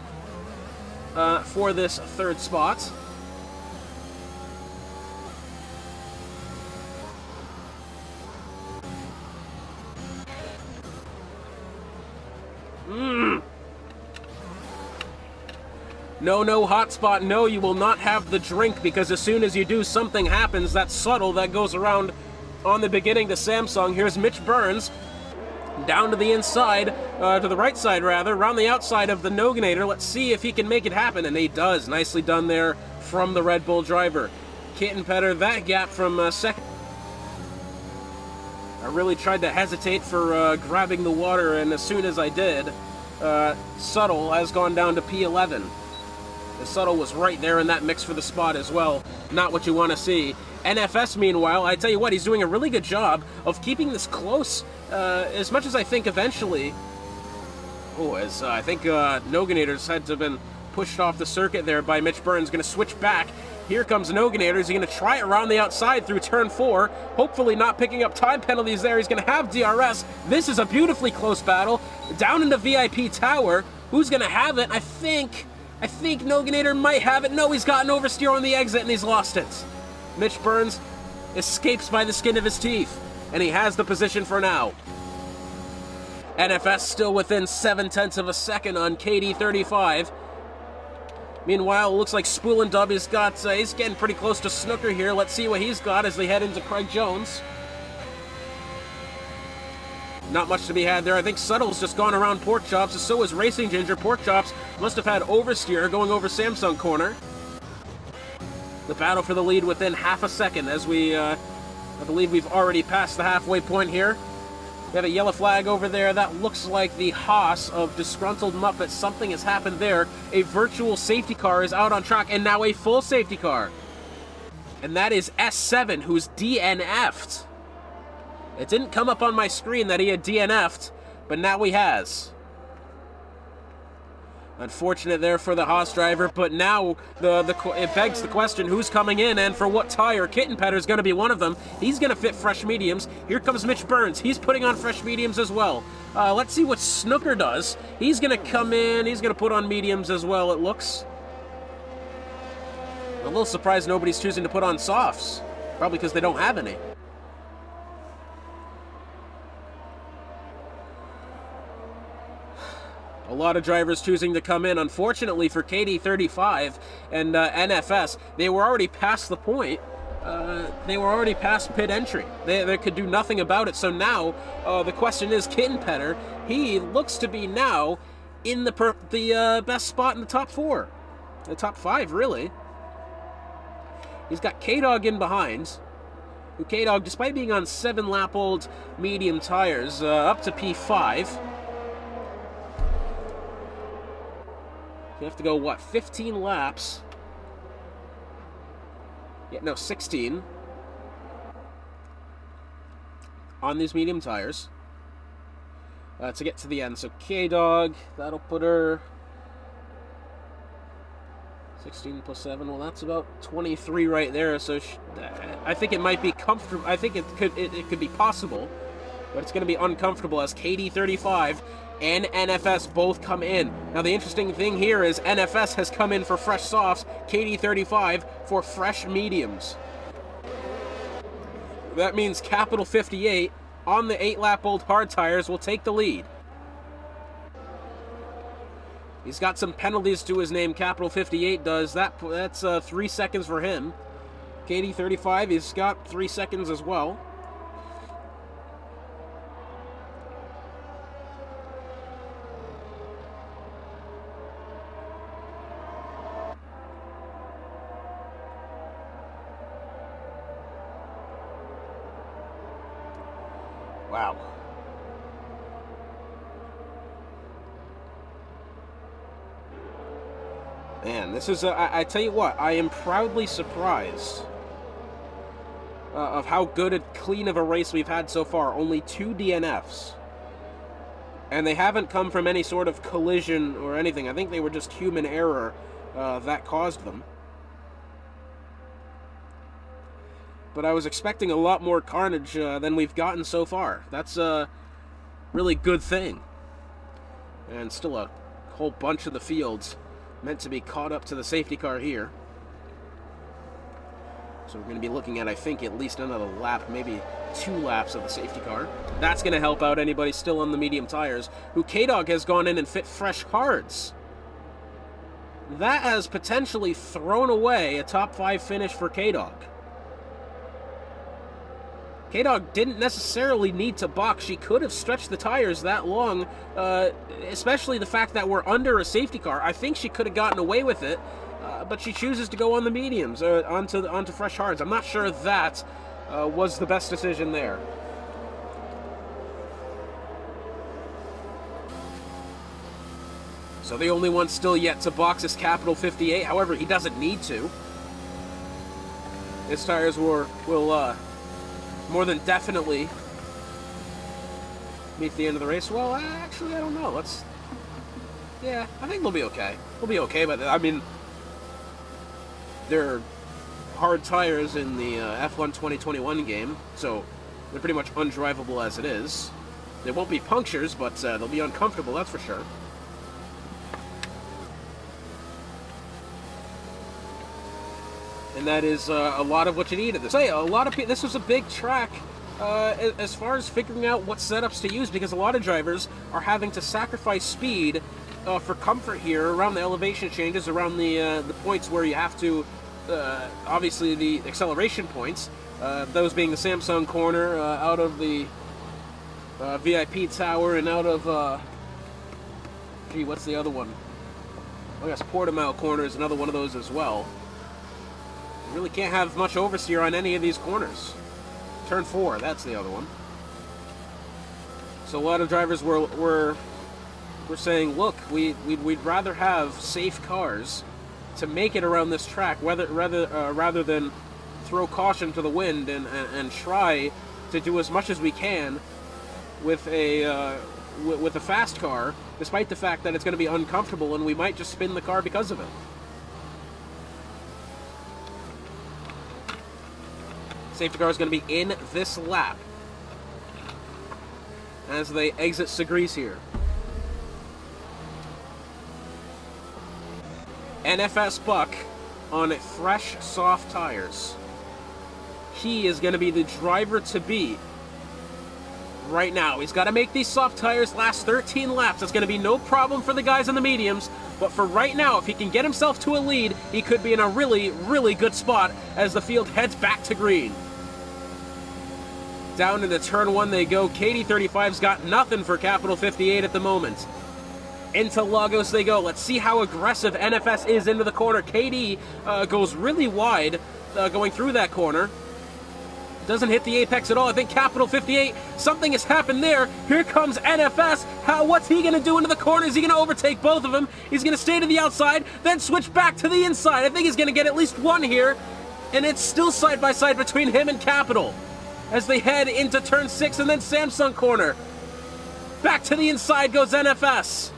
[SPEAKER 1] for this third spot. No, hotspot, no, you will not have the drink, because as soon as you do, something happens. That's Subtle that goes around on the beginning to Samsung. Here's Mitch Burns down to the inside, to the right side rather, around the outside of the Noganator. Let's see if he can make it happen, and he does. Nicely done there from the Red Bull driver. Kitten Petter, that gap from second. I really tried to hesitate for grabbing the water, and as soon as I did, Subtle has gone down to P11. The Subtle was right there in that mix for the spot as well. Not what you want to see. NFS, meanwhile, I tell you what, he's doing a really good job of keeping this close, as much as I think eventually... I think Noganator's had to have been pushed off the circuit there by Mitch Burns. Going to switch back. Here comes Noganator. He's going to try it around the outside through turn 4. Hopefully not picking up time penalties there. He's going to have DRS. This is a beautifully close battle. Down into VIP Tower. Who's going to have it? I think Noganator might have it. No, he's got an oversteer on the exit and he's lost it. Mitch Burns escapes by the skin of his teeth, and he has the position for now. NFS still within 0.7 of a second on KD35. Meanwhile, it looks like Spool and Dub he's getting pretty close to Snooker here. Let's see what he's got as they head into Craig Jones. Not much to be had there. I think Suttle's just gone around Porkchops, so is Racing Ginger. Porkchops must have had oversteer going over Samsung corner. The battle for the lead within half a second as I believe we've already passed the halfway point here. We have a yellow flag over there. That looks like the Haas of Disgruntled Muppets. Something has happened there. A virtual safety car is out on track, and now a full safety car. And that is S7, who's DNF'd. It didn't come up on my screen that he had DNF'd, but now he has. Unfortunate there for the Haas driver, but now it begs the question, who's coming in and for what tire? Kitten Petter's going to be one of them. He's going to fit fresh mediums. Here comes Mitch Burns. He's putting on fresh mediums as well. Let's see what Snooker does. He's going to come in. He's going to put on mediums as well, it looks. I'm a little surprised nobody's choosing to put on softs. Probably because they don't have any. A lot of drivers choosing to come in. Unfortunately for KD35 and NFS, they were already past the point they were already past pit entry. They could do nothing about it. So now the question is, Kittenpetter, he looks to be now in the best spot in the top 4. The top 5, really. He's got K-Dog in behind. K-Dog, despite being on 7-lap-old medium tires, up to P5. You have to go, what, 15 laps? Yeah, no, 16. On these medium tires. To get to the end. So K-Dog, that'll put her 16 plus 7. Well, that's about 23 right there. So I think it might be comfortable. I think it could be possible, but it's going to be uncomfortable as KD35 and NFS both come in. Now, the interesting thing here is NFS has come in for fresh softs, KD35 for fresh mediums. That means Capital 58 on the 8-lap-old hard tires will take the lead. He's got some penalties to his name, Capital 58 does. That's 3 seconds for him. KD35, he's got 3 seconds as well. Wow. Man, this is, I tell you what, I am proudly surprised of how good and clean of a race we've had so far. Only 2 DNFs. And they haven't come from any sort of collision or anything. I think they were just human error that caused them. But I was expecting a lot more carnage than we've gotten so far. That's a really good thing. And still a whole bunch of the fields meant to be caught up to the safety car here. So we're going to be looking at, I think, at least another lap, maybe 2 laps of the safety car. That's going to help out anybody still on the medium tires, who K-Dog has gone in and fit fresh hards. That has potentially thrown away a top 5 finish for K-Dog. K-Dog didn't necessarily need to box. She could have stretched the tires that long, especially the fact that we're under a safety car. I think she could have gotten away with it, but she chooses to go on the mediums, onto fresh hards. I'm not sure that was the best decision there. So the only one still yet to box is Capital 58. However, he doesn't need to. His tires will more than definitely meet the end of the race. Well, actually, I don't know. Yeah, I think they'll be okay. They'll be okay, but I mean, they're hard tires in the F1 2021 game, so they're pretty much undrivable as it is. They won't be punctures, but they'll be uncomfortable, that's for sure. And that is a lot of what you needed. This was a big track as far as figuring out what setups to use, because a lot of drivers are having to sacrifice speed for comfort here around the elevation changes, around the points where you have to, obviously the acceleration points, those being the Samsung corner, out of the VIP tower, and out of, what's the other one? I guess Portimao corner is another one of those as well. You really can't have much oversteer on any of these corners. Turn 4, that's the other one. So a lot of drivers were saying, look, we'd rather have safe cars to make it around this track, rather than throw caution to the wind and try to do as much as we can with a fast car, despite the fact that it's going to be uncomfortable and we might just spin the car because of it. Safety car is going to be in this lap as they exit Sagres here. NFS Buck on fresh, soft tires. He is going to be the driver to beat right now. He's got to make these soft tires last 13 laps. It's going to be no problem for the guys on the mediums. But for right now, if he can get himself to a lead, he could be in a really, really good spot as the field heads back to green. Down into turn 1 they go. KD35's got nothing for Capital 58 at the moment. Into Lagos they go. Let's see how aggressive NFS is into the corner. KD goes really wide going through that corner. Doesn't hit the apex at all. I think Capital 58, something has happened there. Here comes NFS. What's he going to do into the corner? Is he going to overtake both of them? He's going to stay to the outside, then switch back to the inside. I think he's going to get at least one here. And it's still side by side between him and Capital as they head into turn 6 and then Samsung corner. Back to the inside goes NFS.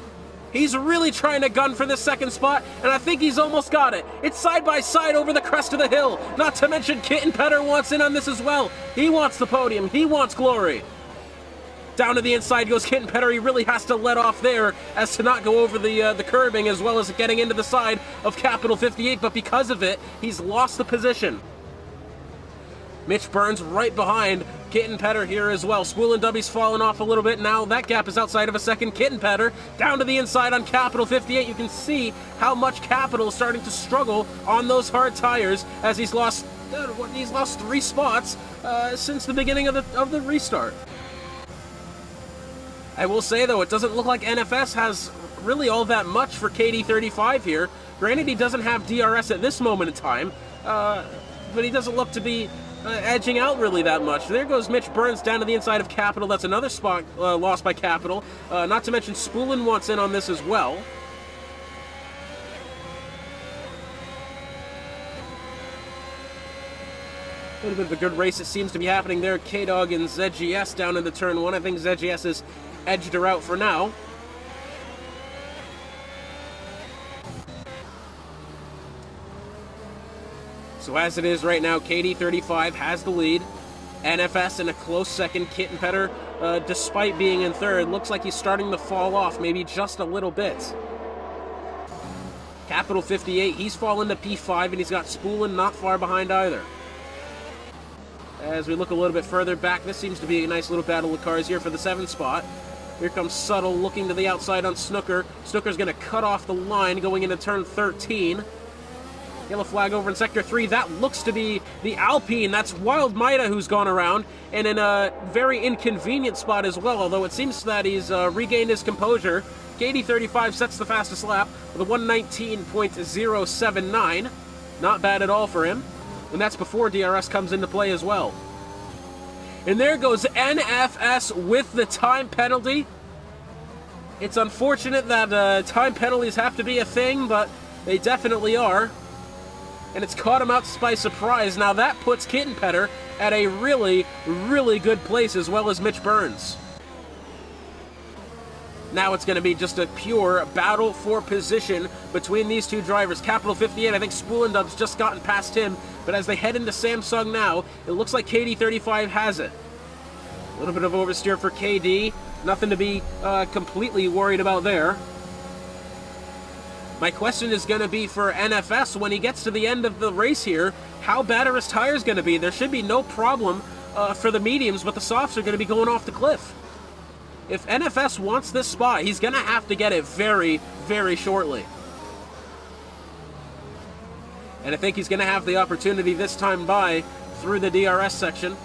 [SPEAKER 1] He's really trying to gun for this second spot, and I think he's almost got it. It's side by side over the crest of the hill. Not to mention Kitten Petter wants in on this as well. He wants the podium. He wants glory. Down to the inside goes Kitten Petter. He really has to let off there as to not go over the curbing as well as getting into the side of Capital 58, but because of it, he's lost the position. Mitch Burns right behind Kitten Petter here as well. Spool and Dubby's fallen off a little bit. Now that gap is outside of a second. Kitten Petter down to the inside on Capital 58. You can see how much Capital is starting to struggle on those hard tires as he's lost 3 spots since the beginning of the restart. I will say though, it doesn't look like NFS has really all that much for KD35 here. Granted, he doesn't have DRS at this moment in time, but he doesn't look to be edging out really that much. There goes Mitch Burns down to the inside of Capital. That's another spot lost by Capital. Not to mention Spoolin wants in on this as well. A little bit of a good race it seems to be happening there. K-Dog and ZGS down into turn 1. I think ZGS has edged her out for now. So as it is right now, KD35 has the lead. NFS in a close second. Kitten Petter, despite being in third, looks like he's starting to fall off, maybe just a little bit. Capital 58, he's fallen to P5, and he's got Spoolin not far behind either. As we look a little bit further back, this seems to be a nice little battle of cars here for the 7th spot. Here comes Subtle looking to the outside on Snooker. Snooker's going to cut off the line going into turn 13. Yellow flag over in Sector 3. That looks to be the Alpine. That's Wild Maida who's gone around, and in a very inconvenient spot as well, although it seems that he's regained his composure. KD35 sets the fastest lap with a 119.079. Not bad at all for him, and that's before DRS comes into play as well. And there goes NFS with the time penalty. It's unfortunate that time penalties have to be a thing, but they definitely are. And it's caught him out by surprise. Now that puts Kitten Petter at a really, really good place, as well as Mitch Burns. Now it's going to be just a pure battle for position between these two drivers. Capital 58, I think Spoolendub's just gotten past him, but as they head into Samsung now, it looks like KD35 has it. A little bit of oversteer for KD. Nothing to be completely worried about there. My question is going to be for NFS when he gets to the end of the race here, how bad are his tires going to be? There should be no problem for the mediums, but the softs are going to be going off the cliff. If NFS wants this spot, he's going to have to get it very, very shortly. And I think he's going to have the opportunity this time by through the DRS section.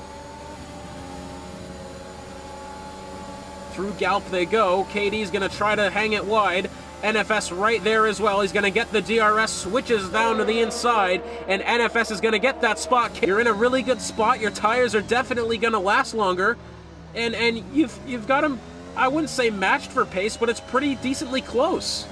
[SPEAKER 1] Through Galp they go. KD's going to try to hang it wide. NFS right there as well. He's going to get the DRS, switches down to the inside, and NFS is going to get that spot. You're in a really good spot. Your tires are definitely going to last longer, and you've got them, I wouldn't say matched for pace, but it's pretty decently close.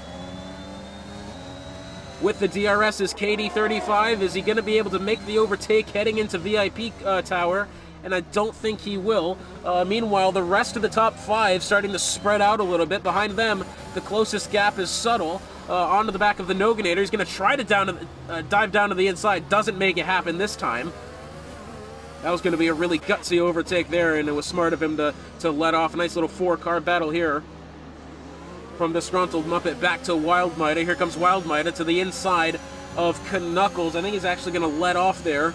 [SPEAKER 1] With the DRS is KD35. Is he going to be able to make the overtake heading into VIP Tower? And I don't think he will. Meanwhile, the rest of the top 5 starting to spread out a little bit. Behind them, the closest gap is Subtle onto the back of the Noganator. He's going to try to dive down to the inside. Doesn't make it happen this time. That was going to be a really gutsy overtake there, and it was smart of him to let off. A nice little 4-car battle here. From Disgruntled Muppet back to Wild Maida. Here comes Wild Maida to the inside of Knuckles. I think he's actually going to let off there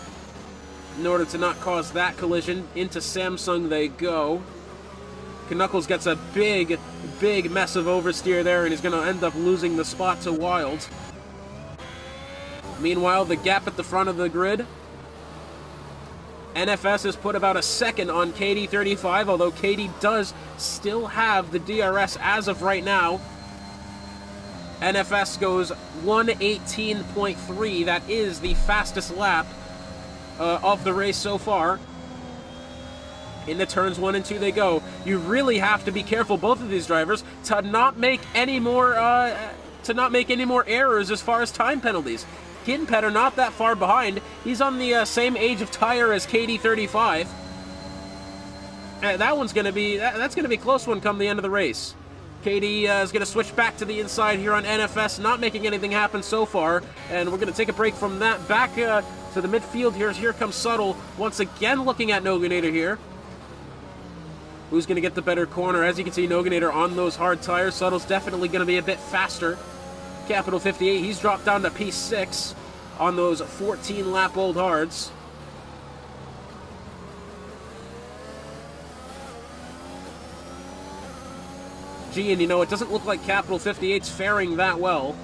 [SPEAKER 1] in order to not cause that collision. Into Samsung they go. Knuckles gets a big big mess of oversteer there, and he's going to end up losing the spot to Wild. Meanwhile, the gap at the front of the grid, NFS has put about a second on KD35, although KD does still have the DRS as of right now. NFS goes 1:18.3. That is the fastest lap of the race so far. Into turns 1 and 2 they go. You really have to be careful, both of these drivers, to not make any more errors as far as time penalties. Kittenpetter not that far behind. He's on the same age of tire as KD35. That one's gonna be that's gonna be a close one come the end of the race. KD is going to switch back to the inside here on NFS, not making anything happen so far, and we're going to take a break from that. Back to the midfield here. Here comes Subtle, once again looking at Noganator here. Who's going to get the better corner? As you can see, Noganator on those hard tires. Subtle's definitely going to be a bit faster. Capital 58, he's dropped down to P6 on those 14-lap old hards. Gee, and you know, it doesn't look like Capital 58's faring that well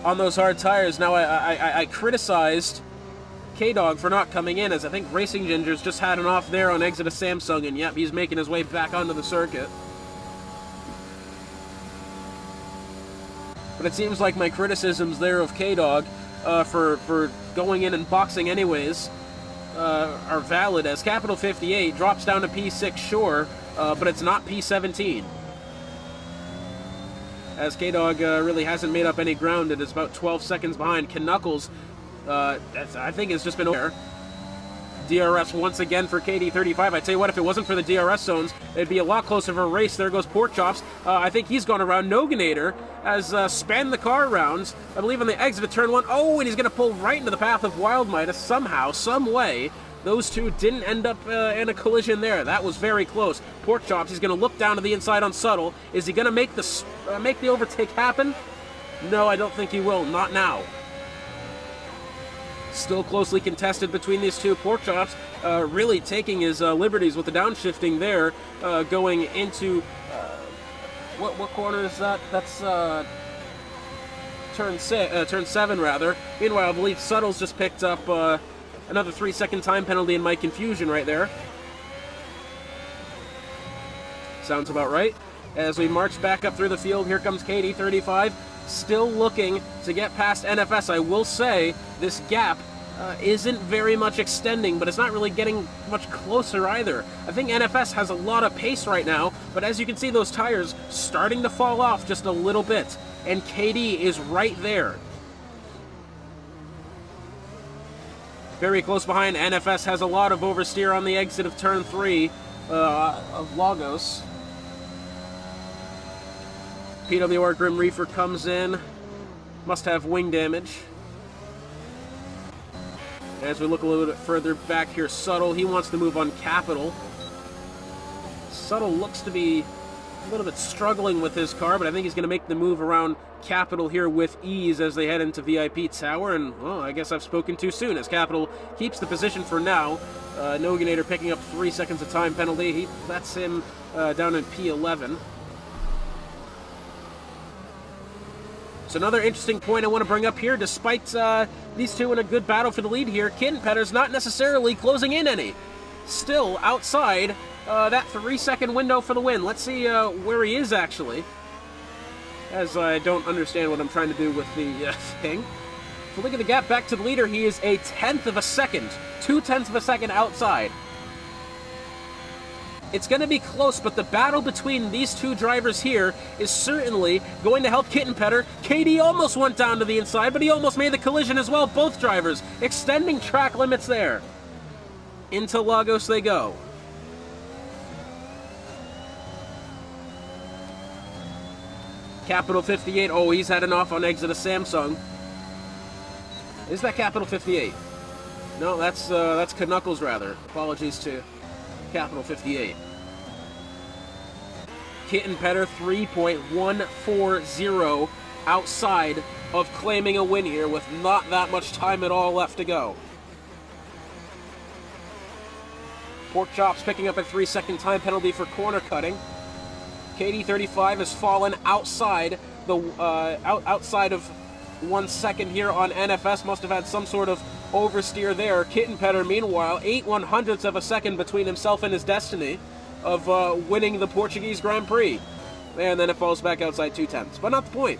[SPEAKER 1] on those hard tires. Now, I criticized K-Dog for not coming in, as I think Racing Ginger's just had an off there on exit of Samsung, and yep, he's making his way back onto the circuit. But it seems like my criticisms there of K-Dog for going in and boxing anyways are valid, as Capital 58 drops down to P6, sure, but it's not P17. As K-Dog really hasn't made up any ground. It is about 12 seconds behind. Knuckles, I think, has just been over. DRS once again for KD35. I tell you what, if it wasn't for the DRS zones, it'd be a lot closer of a race. There goes Porkchops. I think he's gone around. Noganator has spanned the car around, I believe, on the exit of turn 1. Oh, and he's going to pull right into the path of Wild Midas somehow, some way. Those two didn't end up in a collision there. That was very close. Porkchops, he's going to look down to the inside on Subtle. Is he going to make the overtake happen? No, I don't think he will. Not now. Still closely contested between these two. Porkchops really taking his liberties with the downshifting there, going into what corner is that? That's turn 7 rather. Meanwhile, I believe Subtle's just picked up another 3-second time penalty in my confusion right there. Sounds about right. As we march back up through the field, here comes KD35, still looking to get past NFS. I will say this gap isn't very much extending, but it's not really getting much closer either. I think NFS has a lot of pace right now, but as you can see, those tires starting to fall off just a little bit, and KD is right there. Very close behind. NFS has a lot of oversteer on the exit of turn 3 of Lagos. PWR Grim Reaper comes in. Must have wing damage. As we look a little bit further back here, Subtle, he wants to move on Capital. Subtle looks to be a little bit struggling with his car, but I think he's going to make the move around Capital here with ease as they head into VIP Tower, and, well, I guess I've spoken too soon, as Capital keeps the position for now. Noganator picking up 3 seconds of time penalty. That's him down in P11. So another interesting point I want to bring up here, despite these two in a good battle for the lead here, Kittenpetter's not necessarily closing in any. Still outside that 3-second window for the win. Let's see where he is, actually, as I don't understand what I'm trying to do with the thing. If we look at the gap back to the leader, he is a 1/10 of a second, 2/10 of a second outside. It's going to be close, but the battle between these two drivers here is certainly going to help Kittenpetter. KD almost went down to the inside, but he almost made the collision as well. Both drivers extending track limits there. Into Lagos they go. Capital 58, oh, he's had an off on exit of Samsung. Is that Capital 58? No, that's Knuckles, rather. Apologies to Capital 58. Kittenpetter 3.140 outside of claiming a win here with not that much time at all left to go. Porkchops picking up a 3-second time penalty for corner cutting. KD35 has fallen outside the outside of 1 second here on NFS. Must have had some sort of oversteer there. Kittenpetter, meanwhile, 8/100ths of a second between himself and his destiny of winning the Portuguese Grand Prix. And then it falls back outside 2/10. But not the point.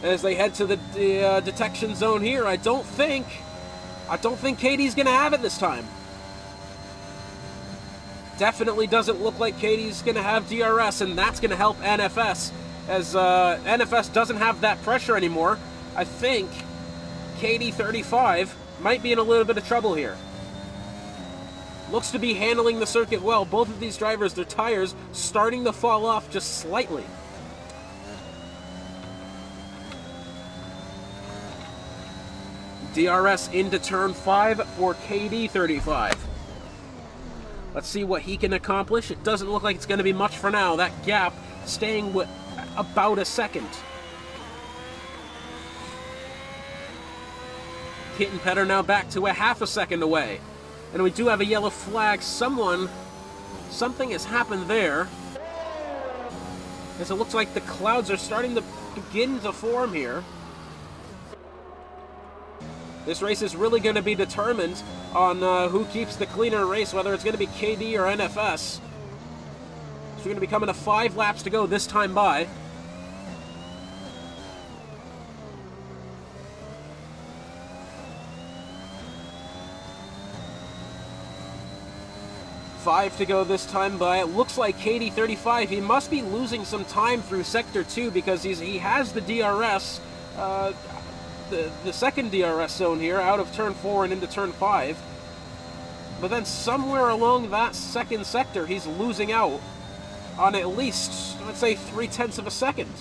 [SPEAKER 1] As they head to the detection zone here, I don't think KD's going to have it this time. Definitely doesn't look like KD's going to have DRS, and that's going to help NFS, as NFS doesn't have that pressure anymore. I think KD35 might be in a little bit of trouble here. Looks to be handling the circuit well. Both of these drivers, their tires starting to fall off just slightly. DRS into turn 5 for KD35. Let's see what he can accomplish. It doesn't look like it's going to be much for now. That gap staying with about a second. Kittenpetter now back to a half a second away. And we do have a yellow flag. Something has happened there. As it looks like the clouds are starting to begin to form here. This race is really going to be determined on who keeps the cleaner race, whether it's going to be KD or NFS. So we're going to be coming to 5 laps to go this time by. Five to go this time by. It looks like KD35, he must be losing some time through Sector 2 because he has the DRS, the second DRS zone here, out of turn 4 and into turn 5. But then somewhere along that second sector, he's losing out on at least, let's say, 0.3 of a second.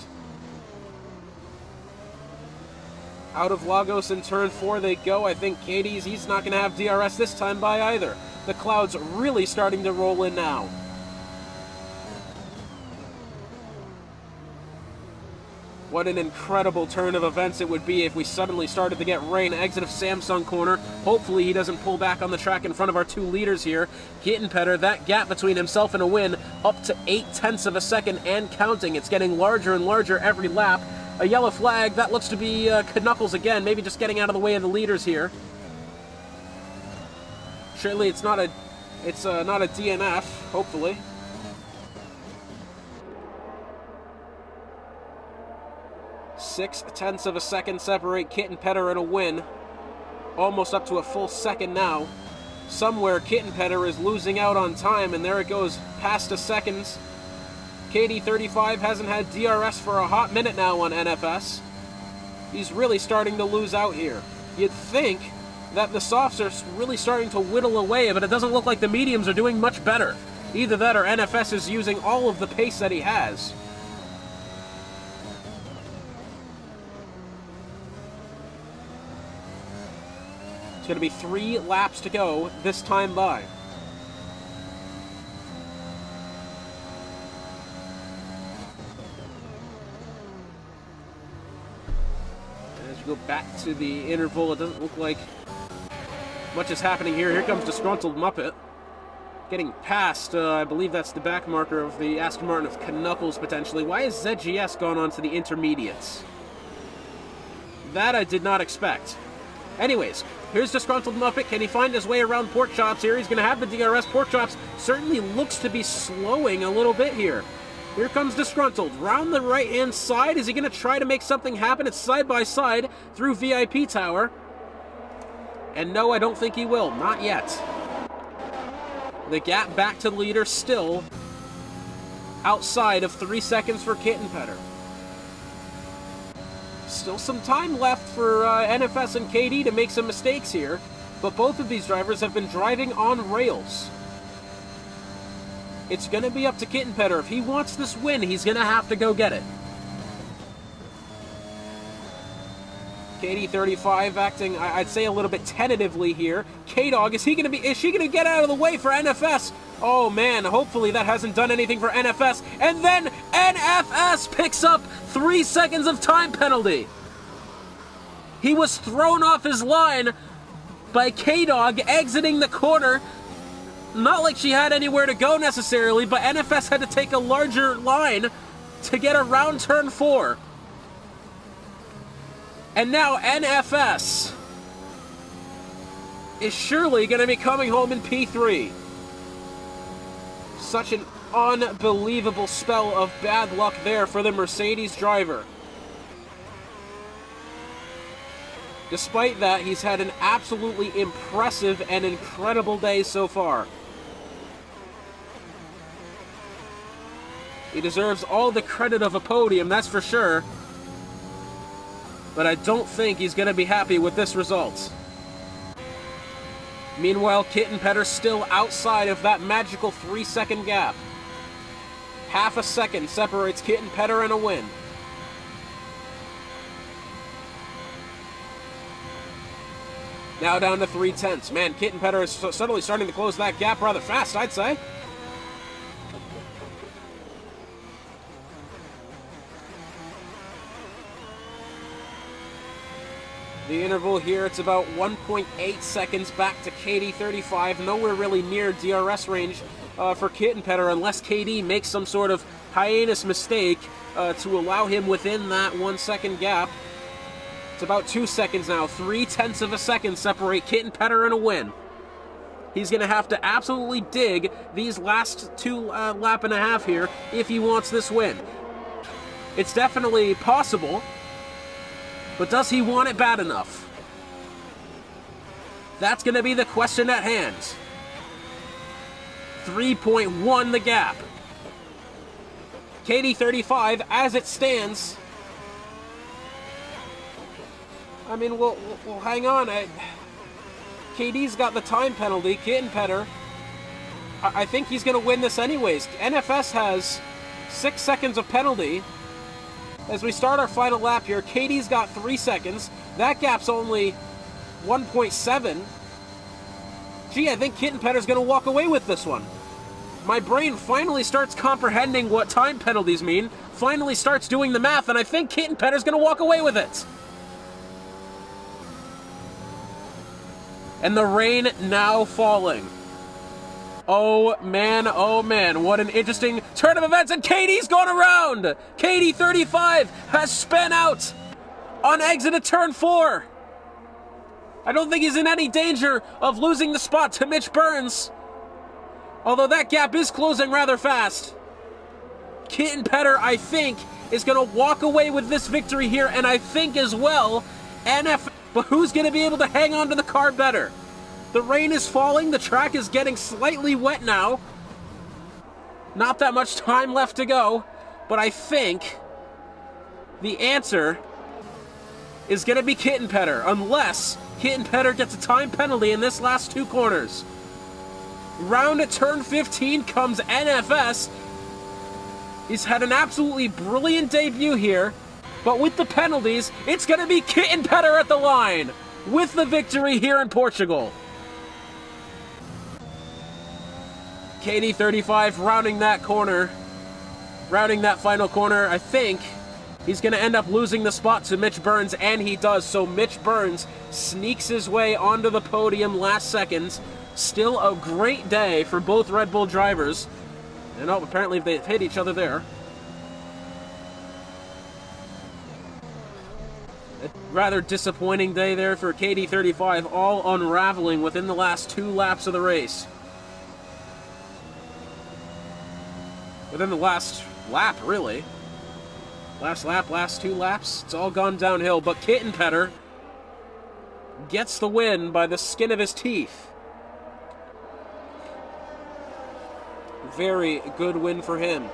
[SPEAKER 1] Out of Lagos in turn 4 they go. I think he's not going to have DRS this time by either. The clouds really starting to roll in now. What an incredible turn of events it would be if we suddenly started to get rain. Exit of Samsung corner. Hopefully he doesn't pull back on the track in front of our 2 leaders here. Kittenpetter, that gap between himself and a win, up to 0.8 of a second and counting. It's getting larger and larger every lap. A yellow flag, that looks to be Knuckles again, maybe just getting out of the way of the leaders here. Surely it's not a DNF, hopefully. .6 of a second separate Kittenpetter and a win. Almost up to a full second now. Somewhere Kittenpetter is losing out on time, and there it goes, past a second. KD35 hasn't had DRS for a hot minute now on NFS. He's really starting to lose out here. You'd think that the softs are really starting to whittle away, but it doesn't look like the mediums are doing much better. Either that or NFS is using all of the pace that he has. It's going to be 3 laps to go this time by. As we go back to the interval, it doesn't look like much is happening here. Here comes Disgruntled Muppet. Getting past, I believe that's the back marker of the Aston Martin of Knuckles, potentially. Why has ZGS gone on to the intermediates? That I did not expect. Anyways, here's Disgruntled Muppet. Can he find his way around Porkchops here? He's going to have the DRS. Porkchops certainly looks to be slowing a little bit here. Here comes Disgruntled. Round the right-hand side. Is he going to try to make something happen? It's side-by-side through VIP Tower. And no, I don't think he will. Not yet. The gap back to the leader still outside of 3 seconds for Kittenpetter. Still some time left for NFS and KD to make some mistakes here, but both of these drivers have been driving on rails. It's going to be up to Kittenpetter. If he wants this win, he's going to have to go get it. KD35 acting, I'd say, a little bit tentatively here. K-Dog, is she going to get out of the way for NFS? Oh man, hopefully that hasn't done anything for NFS. And then NFS picks up 3 seconds of time penalty. He was thrown off his line by K-Dog exiting the corner not like she had anywhere to go necessarily, but NFS had to take a larger line to get around turn 4. And now NFS is surely going to be coming home in P3. Such an unbelievable spell of bad luck there for the Mercedes driver. Despite that, he's had an absolutely impressive and incredible day so far. He deserves all the credit of a podium, that's for sure. But I don't think he's going to be happy with this result. Meanwhile, Kittenpetter still outside of that magical 3-second gap. Half a second separates Kittenpetter and a win. Now down to 3/10. Man, Kittenpetter is suddenly starting to close that gap rather fast, I'd say. The interval here, it's about 1.8 seconds back to KD35. Nowhere really near DRS range for Kittenpetter unless KD makes some sort of heinous mistake to allow him within that 1 second gap. It's about 2 seconds now. 0.3 of a second separate Kittenpetter and a win. He's going to have to absolutely dig these last 2 lap and a half here if he wants this win. It's definitely possible. But does he want it bad enough? That's going to be the question at hand. 3.1 the gap. KD35, as it stands. I mean, we'll hang on. KD's got the time penalty. Kittenpetter, I think he's going to win this anyways. NFS has 6 seconds of penalty. As we start our final lap here, KD's got 3 seconds. That gap's only 1.7. Gee, I think Kittenpetter's going to walk away with this one. My brain finally starts comprehending what time penalties mean, finally starts doing the math, and I think Kittenpetter's going to walk away with it. And the rain now falling. Oh man, what an interesting turn of events, and KD's gone around! KD35 has spun out on exit of turn 4. I don't think he's in any danger of losing the spot to Mitch Burns, although that gap is closing rather fast. Kittenpetter, I think, is going to walk away with this victory here, and I think as well, but who's going to be able to hang on to the car better? The rain is falling, the track is getting slightly wet now. Not that much time left to go, but I think the answer is going to be Kittenpetter, unless Kittenpetter gets a time penalty in this last 2 corners. Round at turn 15 comes NFS. He's had an absolutely brilliant debut here, but with the penalties, it's going to be Kittenpetter at the line with the victory here in Portugal. KD35 rounding that corner, rounding that final corner. I think he's going to end up losing the spot to Mitch Burns, and he does. So Mitch Burns sneaks his way onto the podium last seconds. Still a great day for both Red Bull drivers. And oh, apparently they've hit each other there. A rather disappointing day there for KD35, all unraveling within the last 2 laps of the race. Within the last lap, really. Last lap, last 2 laps, it's all gone downhill. But Kittenpetter gets the win by the skin of his teeth. Very good win for him.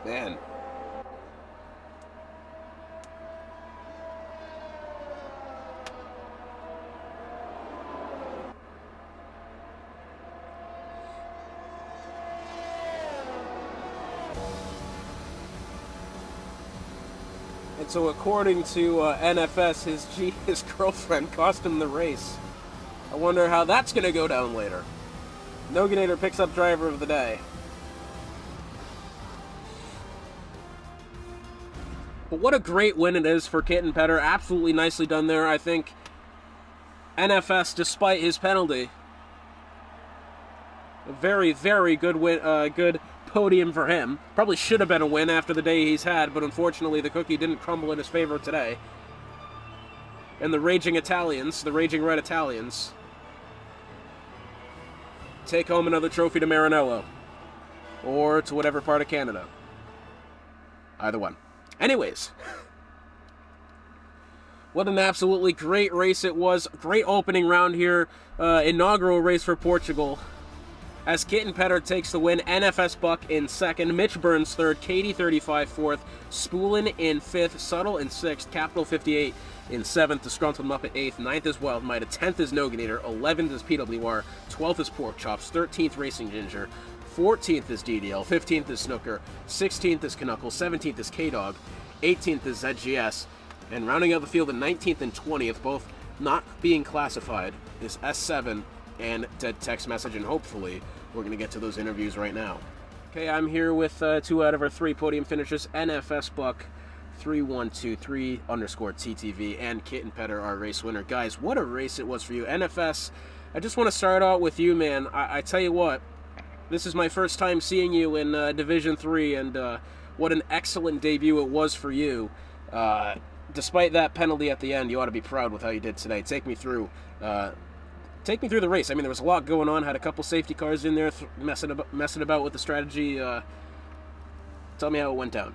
[SPEAKER 1] Man. And so according to NFS, his girlfriend cost him the race. I wonder how that's going to go down later. Noganator picks up driver of the day. But what a great win it is for Kitten Petter. Absolutely nicely done there. I think NFS, despite his penalty, a very, very good win, good podium for him. Probably should have been a win after the day he's had, but unfortunately the cookie didn't crumble in his favor today. And the Raging Italians, the Raging Red Italians, take home another trophy to Maranello. Or to whatever part of Canada. Either one. Anyways, what an absolutely great race it was. Great opening round here. Inaugural race for Portugal. As Kitten Petter takes the win. NFS Buck in second. Mitch Burns third. Katie 35 fourth. Spoolin in fifth. Subtle in sixth. Capital 58 in seventh. Disgruntled Muppet eighth. Ninth is Wild Might. 10th is Noganator. 11th is PWR. 12th is Pork Chops. 13th Racing Ginger. 14th is DDL, 15th is Snooker, 16th is Knuckle, 17th is K-Dog, 18th is ZGS, and rounding out the field at 19th and 20th, both not being classified, is S7 and Dead Text Message, and hopefully we're going to get to those interviews right now. Okay, I'm here with 2 out of our 3 podium finishers, NFS Buck, 3123 underscore TTV, and Kitten Petter, our race winner. Guys, what a race it was for you. NFS, I just want to start out with you, man. I tell you what, this is my first time seeing you in Division 3, and what an excellent debut it was for you. Despite that penalty at the end, you ought to be proud with how you did today. Take me through the race. I mean, there was a lot going on. Had a couple safety cars in there messing about with the strategy. Tell me how it went down.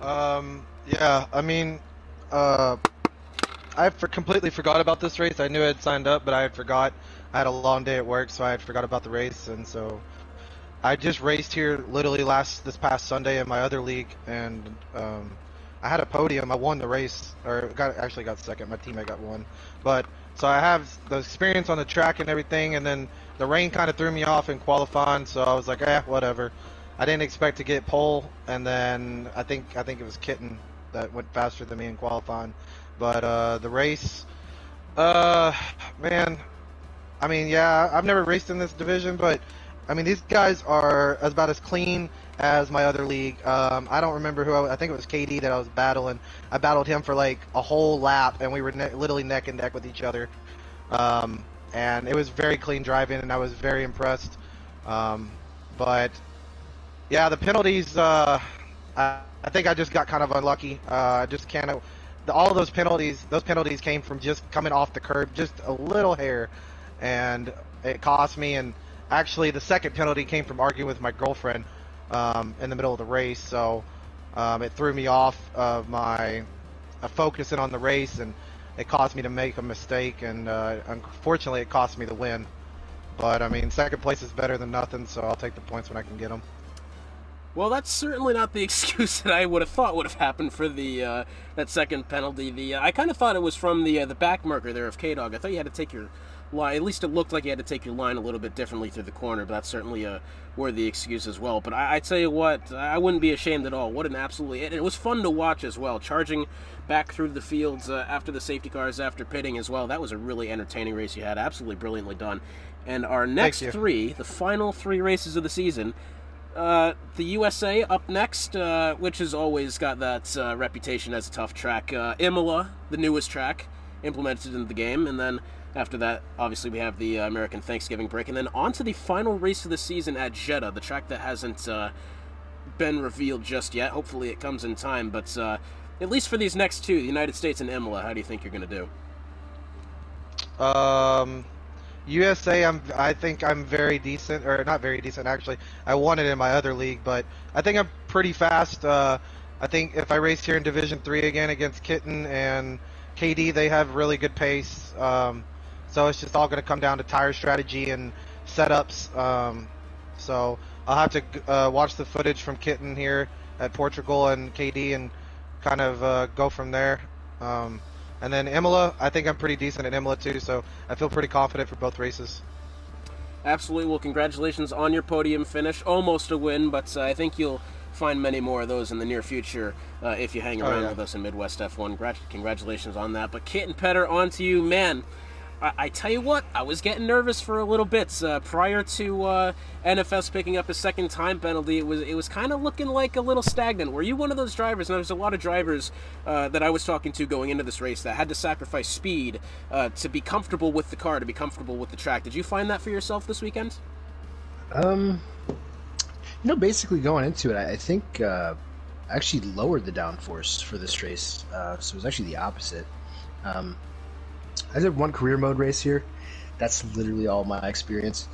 [SPEAKER 2] Yeah, I mean, I completely forgot about this race. I knew I had signed up, but I had forgot. I had a long day at work, so I had forgot about the race, and so I just raced here literally this past Sunday in my other league, and I had a podium. I won the race, or actually got second. My teammate got one, but so I have the experience on the track and everything, and then the rain kind of threw me off in qualifying, so I was like, whatever. I didn't expect to get pole, and then I think it was Kitten that went faster than me in qualifying, but the race, man. I mean, yeah, I've never raced in this division, but I mean, these guys are about as clean as my other league. I don't remember who I think it was KD that I was battling. I battled him for like a whole lap, and we were literally neck and neck with each other. And it was very clean driving, and I was very impressed. But yeah, the penalties. I think I just got kind of unlucky. Just kind of all of those penalties. Those penalties came from just coming off the curb, just a little hair. And it cost me, and actually the second penalty came from arguing with my girlfriend in the middle of the race, so it threw me off of my focusing on the race, and it caused me to make a mistake, and unfortunately it cost me the win. But I mean, second place is better than nothing, so I'll take the points when I can get them.
[SPEAKER 1] Well, that's certainly not the excuse that I would have thought would have happened for the that second penalty. I kind of thought it was from the back marker there of K-Dog. I thought you had to take your line. At least it looked like you had to take your line a little bit differently through the corner, but that's certainly a worthy excuse as well. But I tell you what, I wouldn't be ashamed at all. What an absolutely... And it was fun to watch as well, charging back through the fields after the safety cars, after pitting as well. That was a really entertaining race you had. Absolutely brilliantly done. And our next 3, the final 3 races of the season, the USA up next, which has always got that reputation as a tough track. Imola, the newest track, implemented into the game, and then after that, obviously, we have the American Thanksgiving break, and then on to the final race of the season at Jeddah, the track that hasn't been revealed just yet. Hopefully it comes in time, but at least for these next 2, the United States and Imola, how do you think you're going to
[SPEAKER 2] do? USA, I think I'm very decent, or not very decent, actually. I won it in my other league, but I think I'm pretty fast. I think if I race here in Division 3 again against Kitten and KD, they have really good pace. So it's just all going to come down to tire strategy and setups. So I'll have to watch the footage from Kitten here at Portugal and KD and kind of go from there. And then Imola, I think I'm pretty decent at Imola too, so I feel pretty confident for both races.
[SPEAKER 1] Absolutely. Well, congratulations on your podium finish. Almost a win, but I think you'll find many more of those in the near future if you hang around
[SPEAKER 2] yeah.
[SPEAKER 1] with us in Midwest F1. Congratulations on that. But Kit and Petter, on to you, man. I tell you what, I was getting nervous for a little bit prior to NFS picking up his second time penalty. It was kind of looking like a little stagnant. Were you one of those drivers? And there's a lot of drivers that I was talking to going into this race that had to sacrifice speed to be comfortable with the car, to be comfortable with the track. Did you find that for yourself this weekend?
[SPEAKER 3] Basically going into it, I think I actually lowered the downforce for this race, so it was actually the opposite. I did one career mode race here. That's literally all my experience.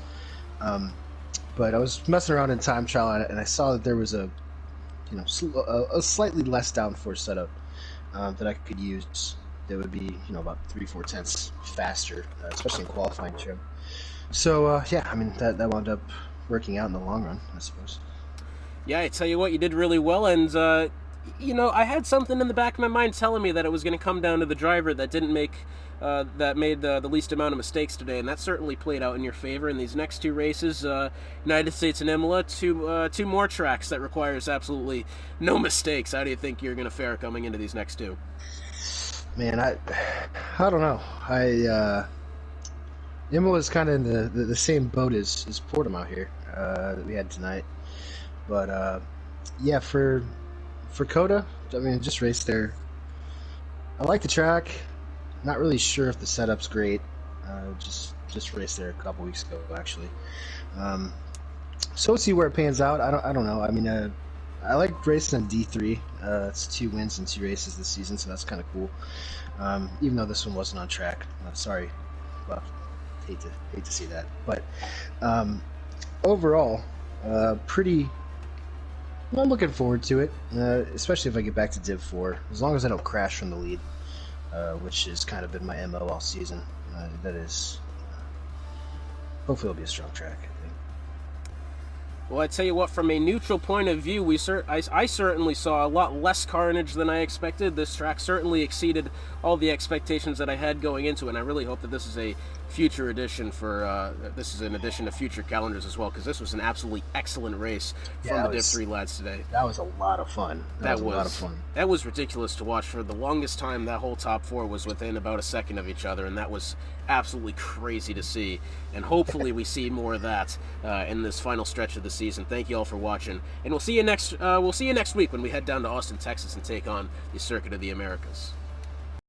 [SPEAKER 3] But I was messing around in time trial, and I saw that there was a slightly less downforce setup that I could use. That would be about 3-4 tenths faster, especially in qualifying trim. So that wound up working out in the long run, I suppose.
[SPEAKER 1] Yeah, I tell you what, you did really well, and I had something in the back of my mind telling me that it was going to come down to the driver that made the least amount of mistakes today, and that certainly played out in your favor in these next two races. United States and Imola, two more tracks that requires absolutely no mistakes. How do you think you're going to fare coming into these next two?
[SPEAKER 3] Man, I don't know. Imola's kind of in the same boat as Portimao here that we had tonight, but for Coda, just race there. I like the track. Not really sure if the setup's great. Just raced there a couple weeks ago, actually. So we'll see where it pans out. I don't know. I like racing on D3. It's 2 wins in 2 races this season, so that's kind of cool. Even though this one wasn't on track. Sorry. Well, hate to see that. But overall, I'm looking forward to it, especially if I get back to Div 4. As long as I don't crash from the lead, which has kind of been my MO all season. Hopefully it'll be a strong track, I think.
[SPEAKER 1] Well, I tell you what, from a neutral point of view, I certainly saw a lot less carnage than I expected. This track certainly exceeded all the expectations that I had going into it, and I really hope that this is a future edition this is an addition to future calendars as well, because this was an absolutely excellent race from the Div 3 lads today.
[SPEAKER 3] That was a lot of fun. That was a lot of fun.
[SPEAKER 1] That was ridiculous to watch. For the longest time, that whole top 4 was within about a second of each other, and that was absolutely crazy to see. And hopefully we see more of that in this final stretch of the season. Thank you all for watching, and we'll see you next week when we head down to Austin, Texas, and take on the Circuit of the Americas.